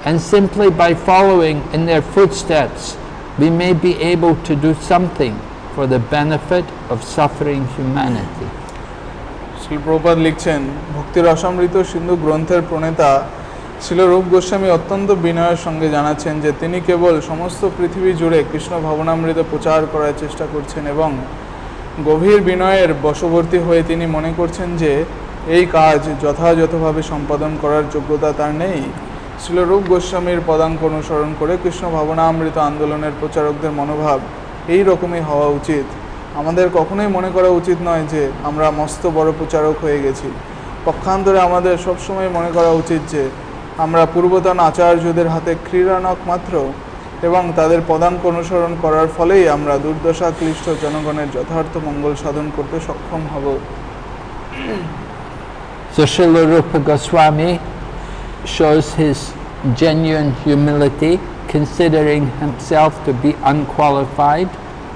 and simply by following in their footsteps we may be able to do something for the benefit of suffering humanity. Shri Prabhupada লিখছেন, ভক্তি রসামৃত সিন্ধু গ্রন্থের প্রণেতা শ্রীল রূপ গোস্বামী অত্যন্ত বিনয়ের সঙ্গে জানাচ্ছেন যে তিনি কেবল সমস্ত পৃথিবী জুড়ে কৃষ্ণ ভবনামৃত প্রচার করার চেষ্টা করছেন এবং গভীর বিনয়ের বশবর্তী হয়ে তিনি মনে করছেন যে এই কাজ যথাযথভাবে সম্পাদন করার যোগ্যতা তার নেই, শ্রীল রূপ গোস্বামীর পদাঙ্ক অনুসরণ করে কৃষ্ণ ভাবনামৃত আন্দোলনের প্রচারকদের মনোভাব এই রকমই হওয়া উচিত। আমাদের কখনোই মনে করা উচিত নয় যে আমরা মস্ত বড় প্রচারক হয়ে গেছি। পক্ষান্তরে আমাদের সবসময় মনে করা উচিত যে আমরা পূর্বতন আচার্যদের হাতে ক্রীড়ানক মাত্র, এবং তাদের পদাঙ্ক অনুসরণ করার ফলেই আমরা দুর্দশা ক্লিষ্ট জনগণের যথার্থ মঙ্গল সাধন করতে সক্ষম হব। So Srila Rupa Goswami shows his genuine humility, considering himself to be unqualified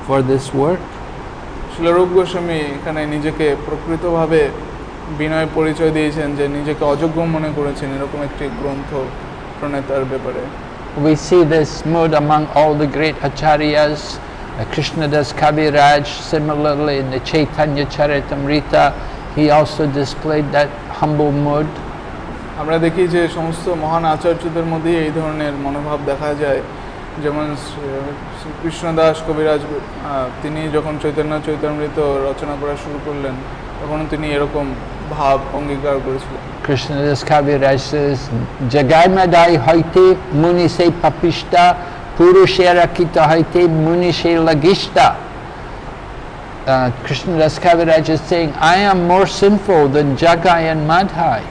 for this work. Srila রূপ গোস্বামী এখানে নিজেকে প্রকৃতভাবে বিনয় পরিচয় দিয়েছেন যে নিজেকে অযোগ্য মনে করেছেন এরকম একটি গ্রন্থ প্রণেতার ব্যাপারে। We see this mood among all the great acharyas. Krishnadas Kaviraj, similarly in the Chaitanya Charitamrita, he also displayed that humble mood. আমরা দেখি যে সমস্ত মহান আচার্যদের মধ্যে এই ধরনের মনোভাব দেখা যায়। যেমন কৃষ্ণদাস কবিরাজ, তিনি যখন চৈতন্য চৈতামৃত রচনা করা শুরু করলেন তখন তিনি এরকম ভাব অঙ্গীকার করেছিলেন। Krishnadas Kaviraj says, Jagai madai haite muni se papishta, purushera kita haite muni se lagishta. Krishnadas Kaviraj is saying, I am more sinful than Jagai and Madhai.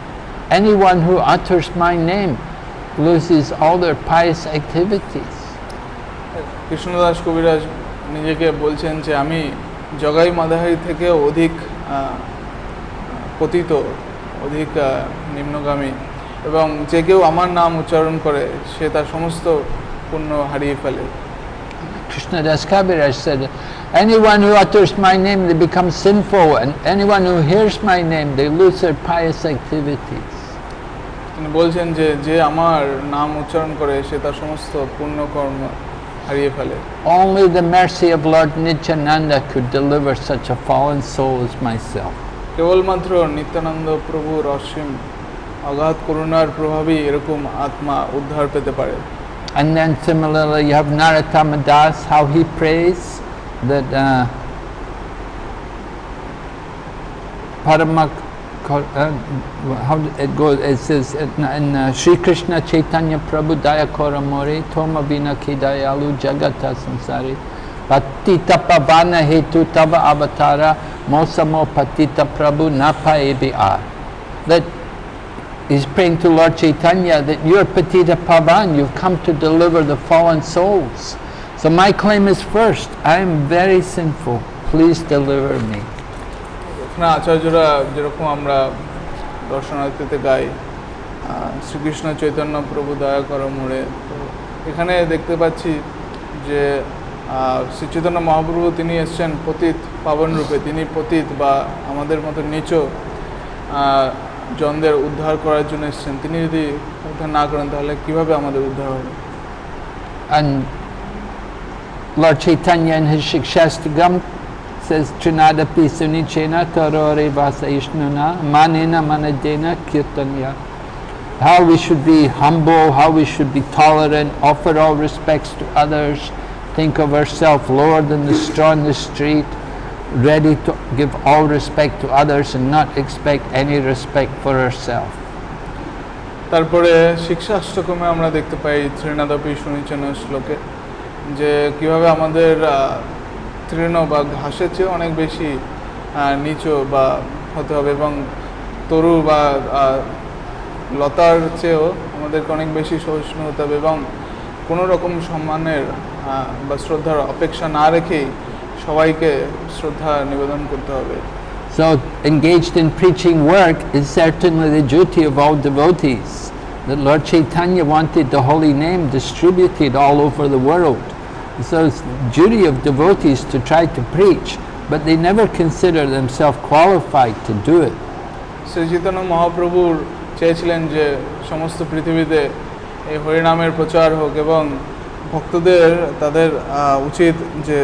Anyone who utters my name loses all their pious activities. Krishnadas কবিরাজ নিজেকে বলছেন যে আমি জগাই মাদাহাই থেকে অধিক পতিত, অধিক নিম্নগামী, এবং যে কেউ আমার নাম উচ্চারণ করে সে তার সমস্ত পুণ্য হারিয়ে ফেলে। Krishnadas Kaviraj said, anyone who utters my name, they become sinful, and anyone who hears my name, they lose their pious activities. তিনি বলছেন যে যে আমার নাম উচ্চারণ করে সে তার সমস্ত পুণ্য কর্ম হারিয়ে ফেলে। Only the mercy of Lord Nityananda could deliver such a fallen soul as myself. কেবলমাত্র নিত্যানন্দ প্রভুর অসীম অগাধ করুণার প্রভাবেই এরকম আত্মা উদ্ধার পেতে পারে। And then similarly you have Narasimha Das, how he prays that Paramak, how it goes, it says in Sri Krishna Chaitanya Prabhu Daya Koramori Toma Vina Ki Dayalu Jagata Samsari Patita Pavana Hetu Tava Avatara Mosamo Patita Prabhu Napa Ebi-ar. That he's praying to Lord Chaitanya that you're Patita Pavan, you've come to deliver the fallen souls. So my claim is first, I am very sinful, please deliver me. এখানে আচার্যরা যেরকম আমরা দর্শনার্থীতে গাই শ্রীকৃষ্ণ চৈতন্য প্রভু দয়া কর মোরে, তো এখানে দেখতে পাচ্ছি যে শ্রী চৈতন্য মহাপ্রভু তিনি এসছেন পতিত পাবন রূপে। তিনি পতিত বা আমাদের মতো নিচু জনদের উদ্ধার করার জন্য এসছেন। তিনি যদি উদ্ধার না করেন তাহলে কিভাবে আমাদের উদ্ধার হবে? And Lord Chaitanya in his Shikshastakam says, Trinadapi Sunichena Tarore Vasa Ishnuna Manena Manadena Kirtanya. How we should be humble, how we should be tolerant, offer all respects to others, think of ourselves lower than the straw in the street, ready to give all respect to others and not expect any respect for ourselves. তারপরে শিক্ষাষ্টকমে আমরা দেখতে পাই তৃণাদপি সুনিচন শ্লোকে যে কিভাবে আমাদের তৃণ বা ঘাসের চেয়ে অনেক বেশি নিচু বা হতে হবে, এবং তরু বা লতার চেয়েও আমাদেরকে অনেক বেশি সহিষ্ণু হতে হবে, এবং কোনো রকম সম্মানের বা শ্রদ্ধার অপেক্ষা না রেখেই সবাইকে শ্রদ্ধা নিবেদন করতে হবে। So engaged in preaching work is certainly the duty of all devotees. That Lord Chaitanya wanted the holy name distributed all over the world. So it's the duty of devotees to try to preach, but they never consider themselves qualified to do it. Shri Chaitanya মহাপ্রভুর চেয়েছিলেন যে সমস্ত পৃথিবীতে এই হরিনামের প্রচার হোক, এবং ভক্তদের তাদের উচিত যে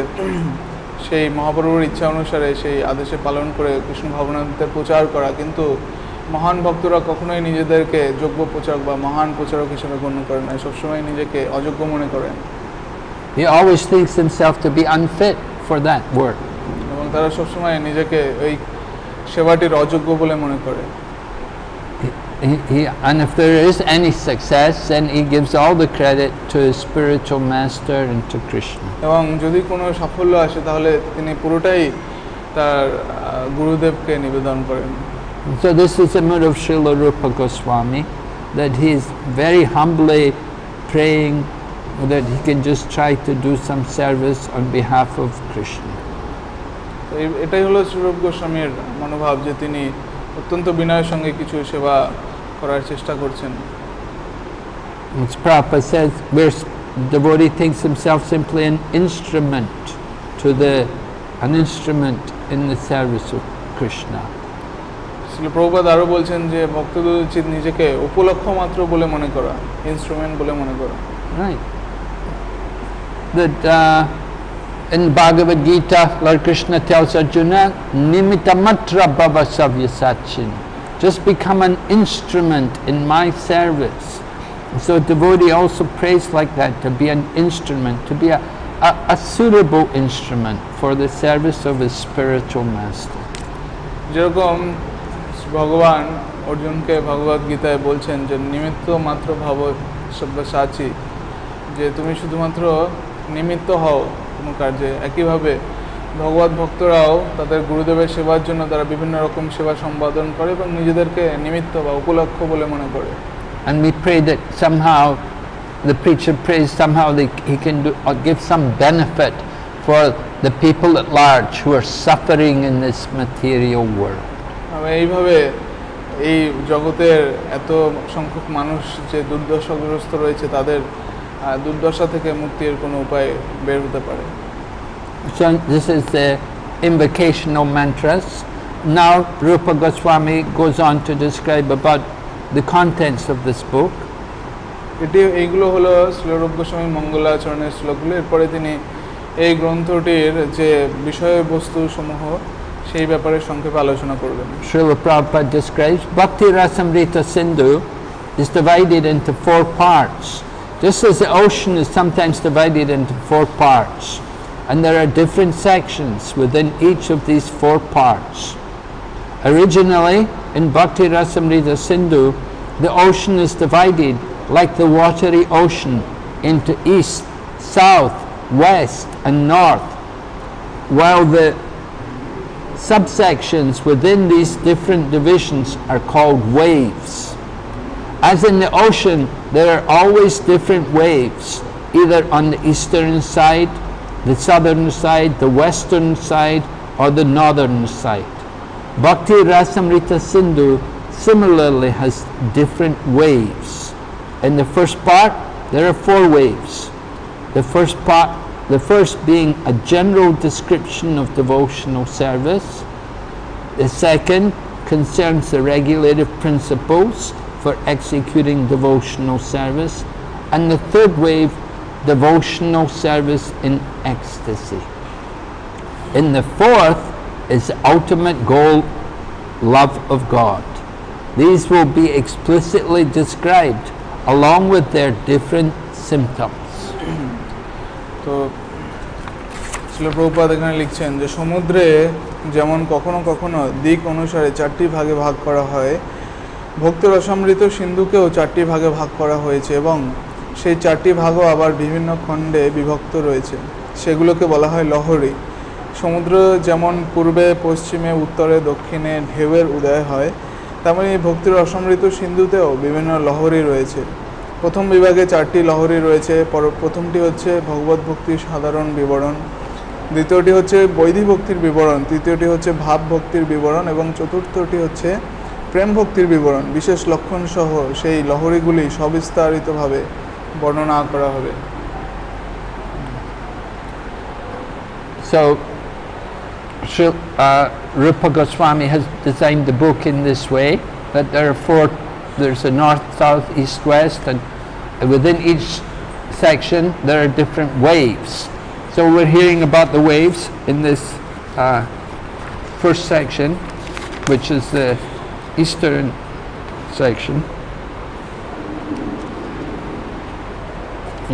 সেই মহাপ্রভুর ইচ্ছা অনুসারে সেই আদেশে পালন করে কৃষ্ণ ভাবনামৃতের প্রচার করা। কিন্তু মহান ভক্তরা কখনোই নিজেদেরকে যোগ্য প্রচারক বা মহান প্রচারক হিসেবে গণ্য করেন না, সবসময় নিজেকে অযোগ্য মনে করেন। He always thinks himself to be unfit for that work. এবং তারা সবসময় নিজেকে ওই সেবাটির অযোগ্য বলে মনে করে। And if there is any success, then he gives all the credit to his spiritual master and to Krishna. এবং যদি কোনো সাফল্য আসে তাহলে তিনি পুরোটাই তার গুরুদেবকে নিবেদন করেন। So this is the mood of Srila Rupa Goswami, that he is very humbly praying that he can just try to do some service on behalf of Krishna. এটাই হলো শ্রীরূপ গোস্বামীর মনোভাব, যে তিনি অত্যন্ত বিনয়ের সঙ্গে কিছু সেবা করার চেষ্টা করছেন। As Prabhupada says, where devotee thinks himself simply an instrument in the service of Krishna. Srila Prabhupada আরও বলছেন যে ভক্তদের উচিত নিজেকে উপলক্ষ মাত্র বলে মনে করা, ইনস্ট্রুমেন্ট বলে মনে করা। Right. That in Bhagavad Gita, Lord Krishna tells Arjuna, "Nimitta matra bhava savyasachin." Just become an instrument in my service. So devotee also prays like that, to be an instrument, to be a suitable instrument for the service of his spiritual master. যেরকম ভগবান অর্জুনকে ভগবদ গীতায় বলছেন যে নিমিত্ত মাত্র ভাব সব্যসাচী, যে তুমি শুধুমাত্র নিমিত্ত হও কোনো কার্যে, একইভাবে ভগবত ভক্তরাও তাদের গুরুদেবের সেবার জন্য তারা বিভিন্ন রকম সেবা সম্পাদন করে এবং নিজেদেরকে নিমিত্ত বা উপলক্ষ বলে মনে করে। And we pray that somehow the preacher prays somehow he can give some benefit for the people at large who are suffering in this material world. এইভাবে এই জগতের এত সংখ্যক মানুষ যে দুর্দশাগ্রস্ত রয়েছে, তাদের দুর্দশা থেকে মুক্তির কোনো উপায় বের হতে পারে। So this is the invocational mantras. Now Rupa Goswami goes on to describe about the contents of this book. এইগুলো হলো শ্রীরূপ গোস্বামী মঙ্গলাচরণের শ্লোকগুলো। এরপরে তিনি এই গ্রন্থটির যে বিষয়বস্তু সমূহ সেই ব্যাপারে সংক্ষেপে আলোচনা করবেন। Srila Prabhupada describes Bhakti Rasamrita Sindhu is divided into 4 parts. Just as the ocean is sometimes divided into 4 parts, and there are different sections within each of these 4 parts. Originally, in Bhakti Rasamrita Sindhu, the ocean is divided like the watery ocean into east, south, west and north, while the subsections within these different divisions are called waves. As in the ocean, there are always different waves, either on the eastern side, the southern side, the western side, or the northern side. Bhakti Rasamrita Sindhu similarly has different waves. In the first part, there are 4 waves. The first being a general description of devotional service. The second concerns the regulative principles for executing devotional service. And the third wave, devotional service in ecstasy. In the fourth is the ultimate goal, love of God. These will be explicitly described along with their different symptoms. তো শ্রীল প্রভুপাদ এখানে লিখছেন যে সমুদ্রে যেমন কখনো কখনো দিক অনুসারে 4টি ভাগে ভাগ করা হয়, ভক্তি রসামৃত সিন্ধুকেও 4টি ভাগে ভাগ করা হয়েছে এবং সেই 4টি ভাগও আবার বিভিন্ন খণ্ডে বিভক্ত রয়েছে। সেগুলোকে বলা হয় লহরী। সমুদ্র যেমন পূর্বে পশ্চিমে উত্তরে দক্ষিণে ঢেউয়ের উদয় হয়, তেমনি ভক্তির অসমৃত সিন্ধুতেও বিভিন্ন লহরী রয়েছে। প্রথম বিভাগে 4টি লহরী রয়েছে। প্রথমটি হচ্ছে ভগবত ভক্তির সাধারণ বিবরণ, দ্বিতীয়টি হচ্ছে বৈধি ভক্তির বিবরণ, তৃতীয়টি হচ্ছে ভাব ভক্তির বিবরণ এবং চতুর্থটি হচ্ছে প্রেম ভক্তির বিবরণ। বিশেষ লক্ষণ সহ সেই লহরীগুলি সবিস্তারিতভাবে বর্ণনা করা হবে। So Rupa Goswami has designed the book in this way, that there are 4, there's a north, south, east, west, and within each section there are different waves. So we're hearing about the waves in this first section, which is the eastern section.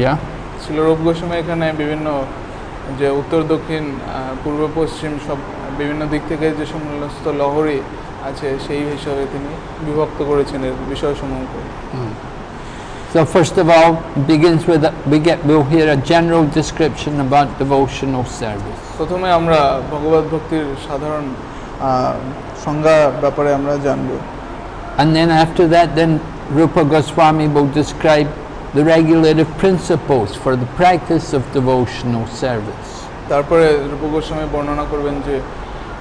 Yeah? Shrirup Goswami এখানে বিভিন্ন যে উত্তর দক্ষিণ পূর্ব পশ্চিম সব বিভিন্ন দিক থেকে যে সমস্ত লহরী আছে সেই হিসাবে তিনি বিভক্ত করেছেন এর বিষয়সমূহকে। So first of all, begins with we'll hear a general description about devotional service. প্রথমে আমরা ভগবত ভক্তির সাধারণ সংজ্ঞা ব্যাপারে আমরা জানব। And then after that, then Rupa Goswami will describe the regulative principles for the practice of devotional service. তারপরে রূপ গোস্বামী বর্ণনা করবেন যে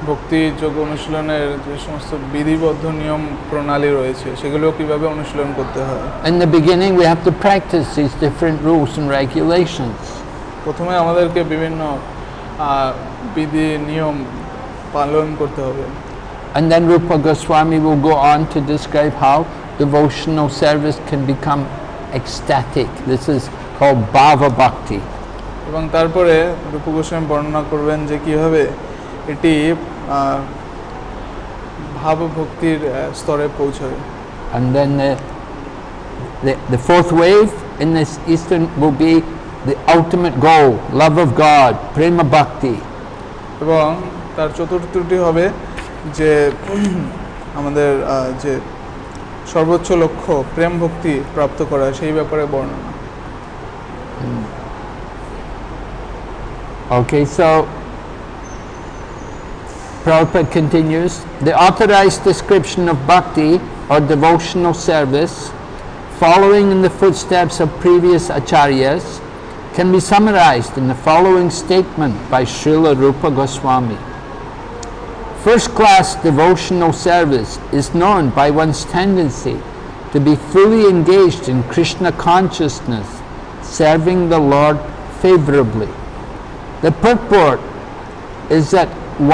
ভক্তি যোগ অনুশীলনের যে সমস্ত বিধিবদ্ধ নিয়ম প্রণালী রয়েছে সেগুলো কিভাবে অনুশীলন করতে হয়। In the beginning, we have to practice these different rules and regulations. প্রথমে আমাদেরকে বিভিন্ন বিধি নিয়ম পালন করতে হবে। And then Rupa Goswami will go on to describe how devotional service can become ecstatic. This is called Bhava Bhakti. এবং তারপরে রূপ গোস্বামী বর্ণনা করবেন যে কিভাবে এটি ভাব ভক্তির স্তরে পৌঁছায়। And then the fourth wave in this Eastern will be the ultimate goal, love of God, prema bhakti. এবং তার চতুর্থটি হবে যে আমাদের যে সর্বোচ্চ লক্ষ্য প্রেম ভক্তি প্রাপ্ত করা সেই ব্যাপারে বর্ণনা। Okay, so Prabhupada continues, the authorized description of bhakti or devotional service, following in the footsteps of previous acharyas, can be summarized in the following statement by Srila Rupa Goswami. First-class devotional service is known by one's tendency to be fully engaged in Krishna consciousness, serving the Lord favorably. The purport is that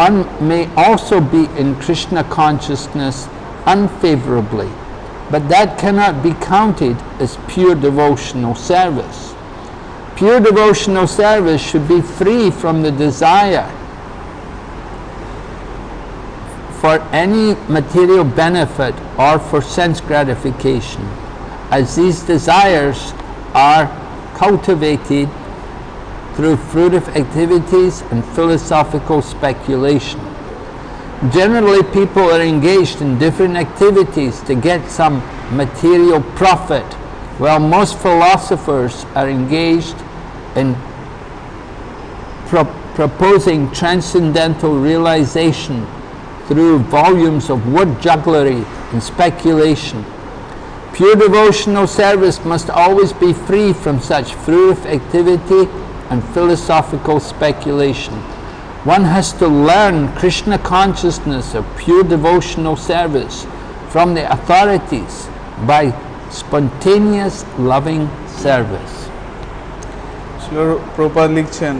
one may also be in Krishna consciousness unfavorably, but that cannot be counted as pure devotional service. Pure devotional service should be free from the desire for any material benefit or for sense gratification, as these desires are cultivated through fruitive activities and philosophical speculation. Generally, people are engaged in different activities to get some material profit, while most philosophers are engaged in proposing transcendental realization through volumes of wood jugglery and speculation. Pure devotional service must always be free from such fruitive activity and philosophical speculation. One has to learn Krishna consciousness of pure devotional service from the authorities by spontaneous loving service. প্রপাদ লিখছেন,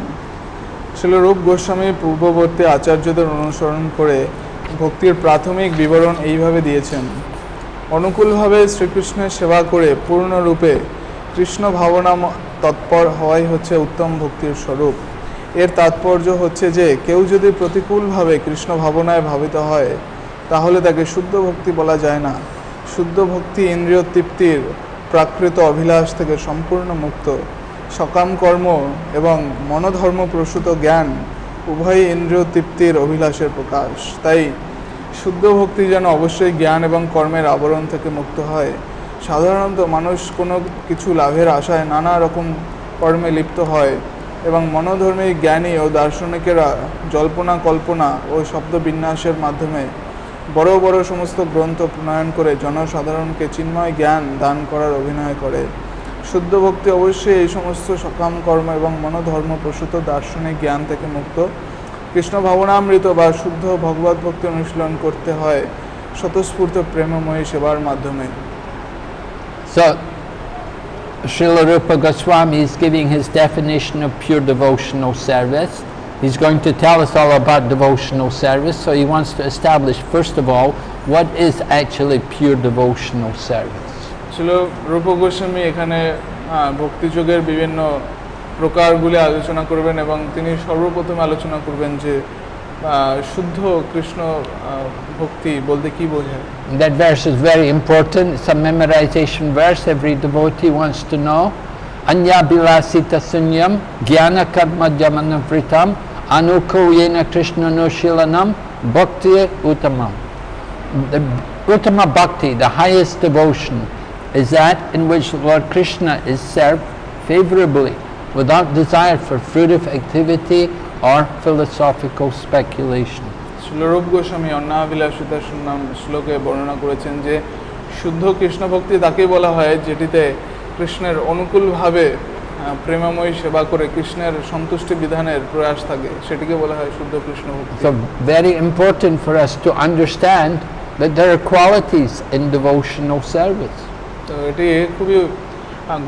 শ্রীল রূপ গোস্বামী পূর্ববর্তী আচার্যদের অনুসরণ করে ভক্তির প্রাথমিক বিবরণ এইভাবে দিয়েছেন। অনুকূলভাবে শ্রীকৃষ্ণের সেবা করে পূর্ণরূপে কৃষ্ণ ভাবনা তৎপর হওয়াই হচ্ছে উত্তম ভক্তির স্বরূপ। এর তাৎপর্য হচ্ছে যে কেউ যদি প্রতিকূলভাবে কৃষ্ণ ভাবনায় ভাবিত হয় তাহলে তাকে শুদ্ধ ভক্তি বলা যায় না। শুদ্ধ ভক্তি ইন্দ্রিয় তৃপ্তির প্রাকৃত অভিলাষ থেকে সম্পূর্ণ মুক্ত। সকাম কর্ম এবং মনোধর্ম প্রসূত জ্ঞান উভয়ই ইন্দ্রিয় তৃপ্তির অভিলাষের প্রকাশ। তাই শুদ্ধ ভক্তি যেন অবশ্যই জ্ঞান এবং কর্মের আবরণ থেকে মুক্ত হয়। সাধারণত মানুষ কোনো কিছু লাভের আশায় নানা রকম কর্মে লিপ্ত হয় এবং মনোধর্মী জ্ঞানী ও দার্শনিকেরা জল্পনা কল্পনা ও শব্দ বিন্যাসের মাধ্যমে বড় বড় সমস্ত গ্রন্থ প্রণয়ন করে জনসাধারণকে চিন্ময় জ্ঞান দান করার অভিনয় করে। শুদ্ধ ভক্তি অবশ্যই এই সমস্ত সকাম কর্ম এবং মনোধর্ম প্রসূত দার্শনিক জ্ঞান থেকে মুক্ত। কৃষ্ণ ভাবনামৃত বা শুদ্ধ ভগবত ভক্তি অনুশীলন করতে হয় স্বতঃস্ফূর্ত প্রেমময়ী সেবার মাধ্যমে। So, Srila Rupa Goswami is giving his definition of pure devotional service. He's going to tell us all about devotional service, so he wants to establish, first of all, what is actually pure devotional service. Srila Rupa Goswami এখানে ভক্তিযোগের বিভিন্ন প্রকারগুলি আলোচনা করবেন এবং তিনি সর্বপ্রথম আলোচনা করবেন যে শুদ্ধ কৃষ্ণ ভক্তি বলতে কি বোঝায়। That verse is very important. It's a memorization verse. Every devotee wants to know. Anya bilasita sunyam jnana karma jamanavritam anuko yena krishna nushilanam bhakti uttamam. The Uttama Bhakti, the highest devotion, is that in which Lord Krishna is served favorably, without desire for fruitive activity or philosophical speculation. শ্রীলরূপ Goswami অন্নাবিলাসিতা নাম শ্লোকে বর্ণনা করেছেন যে শুদ্ধ কৃষ্ণ ভক্তি তাকে বলা হয় যেটিতে কৃষ্ণের অনুকূলভাবে প্রেমময় সেবা করে কৃষ্ণের সন্তুষ্টি বিধানের প্রয়াস থাকে, সেটিকে বলা হয় শুদ্ধ কৃষ্ণ ভক্তি। So very important for us to understand that there are qualities in devotional service. তো এটি খুবই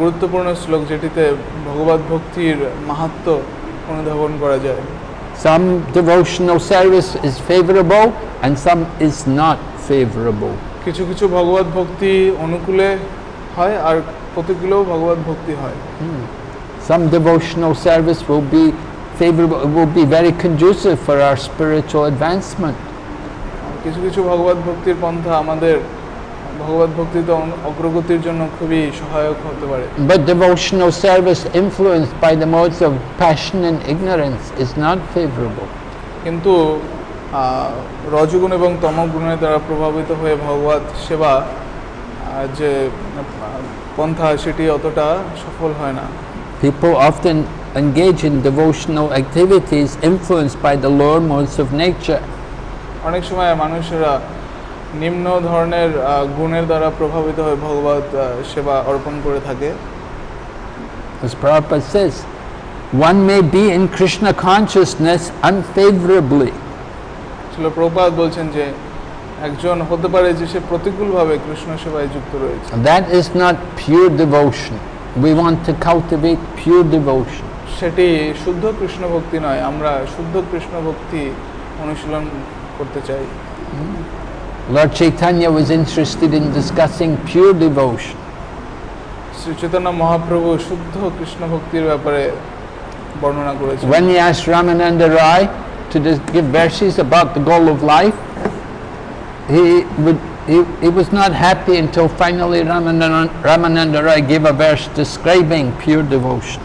গুরুত্বপূর্ণ শ্লোক যেটিতে ভগবত ভক্তির মাহাত্ম্য অনুধাবন করা যায়। Some devotional service is favorable and some is not favorable. কিছু কিছু ভগবত ভক্তি অনুকূলে হয় আর প্রতিকূলেও ভগবত ভক্তি হয়। Some devotional service will be favorable, will be very conducive for our spiritual advancement. কিছু কিছু ভগবত ভক্তির পন্থা আমাদের ভগবত ভক্তিতে অগ্রগতির জন্য খুবই সহায়ক হতে পারে। But devotional service influenced by the modes of passion and ignorance is not favorable. কিন্তু রজগুণ এবং তমগুণের দ্বারা প্রভাবিত হয়ে ভগবত সেবা যে পন্থা সেটি অতটা সফল হয় না। People often engage in devotional activities influenced by the lower modes of nature. অনেক সময় মানুষেরা নিম্ন ধরনের গুণের দ্বারা প্রভাবিত হয়ে ভগবত সেবা অর্পণ করে থাকে। As Prabhupada says, one may be in Krishna consciousness unfavorably. Srila Prabhupada বলছেন যে একজন হতে পারে যে সে প্রতিকূলভাবে কৃষ্ণ সেবায় যুক্ত রয়েছে। That is not pure devotion. We want to cultivate pure devotion. সেটি শুদ্ধ কৃষ্ণ ভক্তি নয়, আমরা শুদ্ধ কৃষ্ণ ভক্তি অনুশীলন করতে চাই। Lord Chaitanya was interested in discussing pure devotion. Shri Chaitanya Mahaprabhu শুদ্ধ কৃষ্ণ ভক্তির ব্যাপারে বর্ণনা করেছেন। When he asked Ramananda Rai to give verses about the goal of life, he was not happy until finally Ramananda Rai gave a verse describing pure devotion.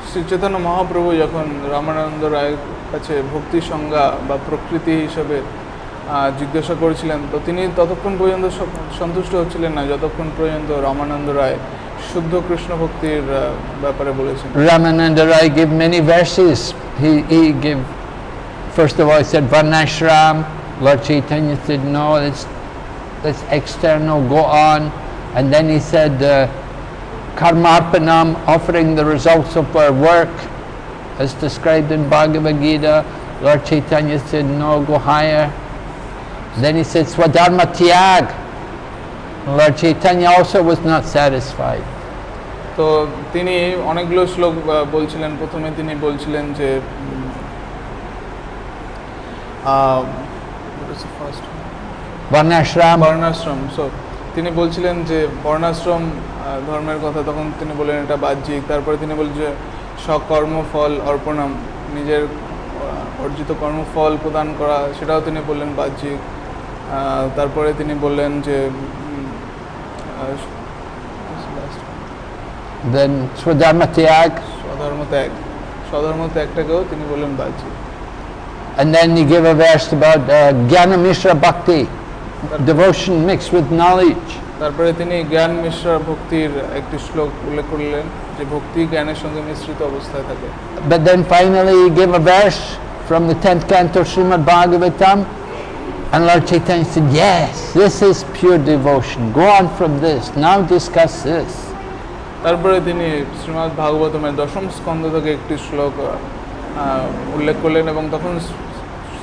Shri Chaitanya Mahaprabhu যখন রামানন্দ রায়ের কাছে ভক্তি সংজ্ঞা বা প্রকৃতি হিসেবে জিজ্ঞাসা করেছিলেন, তো তিনি ততক্ষণ পর্যন্ত সন্তুষ্ট হচ্ছিলেন না যতক্ষণ পর্যন্ত রামানন্দ রায় শুদ্ধ কৃষ্ণ ভক্তির ব্যাপারে বলেছেন। Ramananda Rai gave many verses. He gave, first of all, he said Varnashram. Lord Chaitanya said no, that's external, go on. And then he said Karmarpanam, offering the results of our work as described in Bhagavad Gita. Lord Chaitanya said no, go higher. Then he said Swadharma Tyag. Lord Chaitanya also was not satisfied. তো তিনি অনেকগুলো শ্লোক বলছিলেন। প্রথমে তিনি বলছিলেন যে বর্ণাশ্রম। So তিনি বলছিলেন যে বর্ণাশ্রম ধর্মের কথা, তখন তিনি বললেন এটা বাহ্যিক। তারপরে তিনি বললেন যে সকর্মফল অর্পণম, নিজের অর্জিত কর্মফল প্রদান করা, সেটাও তিনি বললেন বাহ্যিক। তারপরে তিনি বললেন যে Then Swadharma Tyag. স্বধর্ম ত্যাগটাকেও তিনি বললেন বাহ্যিক। And then he gave a verse about Jnana Mishra Bhakti, devotion mixed with knowledge. তারপরে তিনি জ্ঞান মিশ্রা ভক্তির একটি শ্লোক উল্লেখ করলেন যে ভক্তি জ্ঞানের সঙ্গে মিশ্রিত অবস্থায় থাকে। But then finally he gave a verse from the 10th canto Srimad Bhagavatam, and Lord Chaitanya said, yes, this is pure devotion. Go on from this. Now discuss this. তারপরে তিনি শ্রীমদ্ ভাগবতমের 10ম স্কন্ধ থেকে একটি শ্লোক উল্লেখ করলেন এবং তখন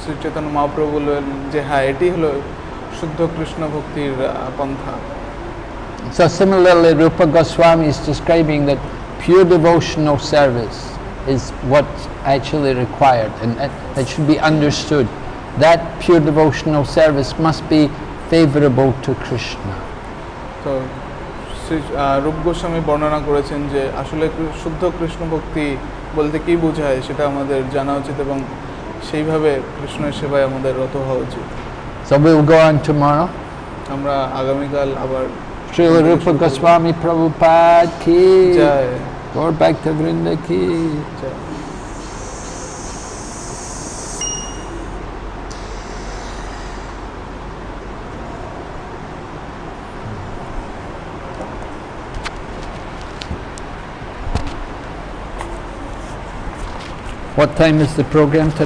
শ্রী চৈতন্য মহাপ্রভু বললেন যে হ্যাঁ, এটি হলো শুদ্ধ কৃষ্ণ ভক্তির পন্থা। So similarly, Rupa Goswami is describing that pure devotional service is what's actually required, and that should be understood. That pure devotional service must be favorable to Krishna. তো শ্রী রূপ গোস্বামী বর্ণনা করেছেন যে আসলে শুদ্ধ কৃষ্ণ ভক্তি বলতে কি বোঝায় সেটা আমাদের জানা উচিত এবং সেইভাবে কৃষ্ণের সেবায় আমাদের রত হওয়া উচিত। So we will go on tomorrow. আমরা আগামীকাল আবার Srila Rupa Goswami Prabhupada ki Joy, Gaur Bhakta Vrinda ki Joy. What time is the program tonight?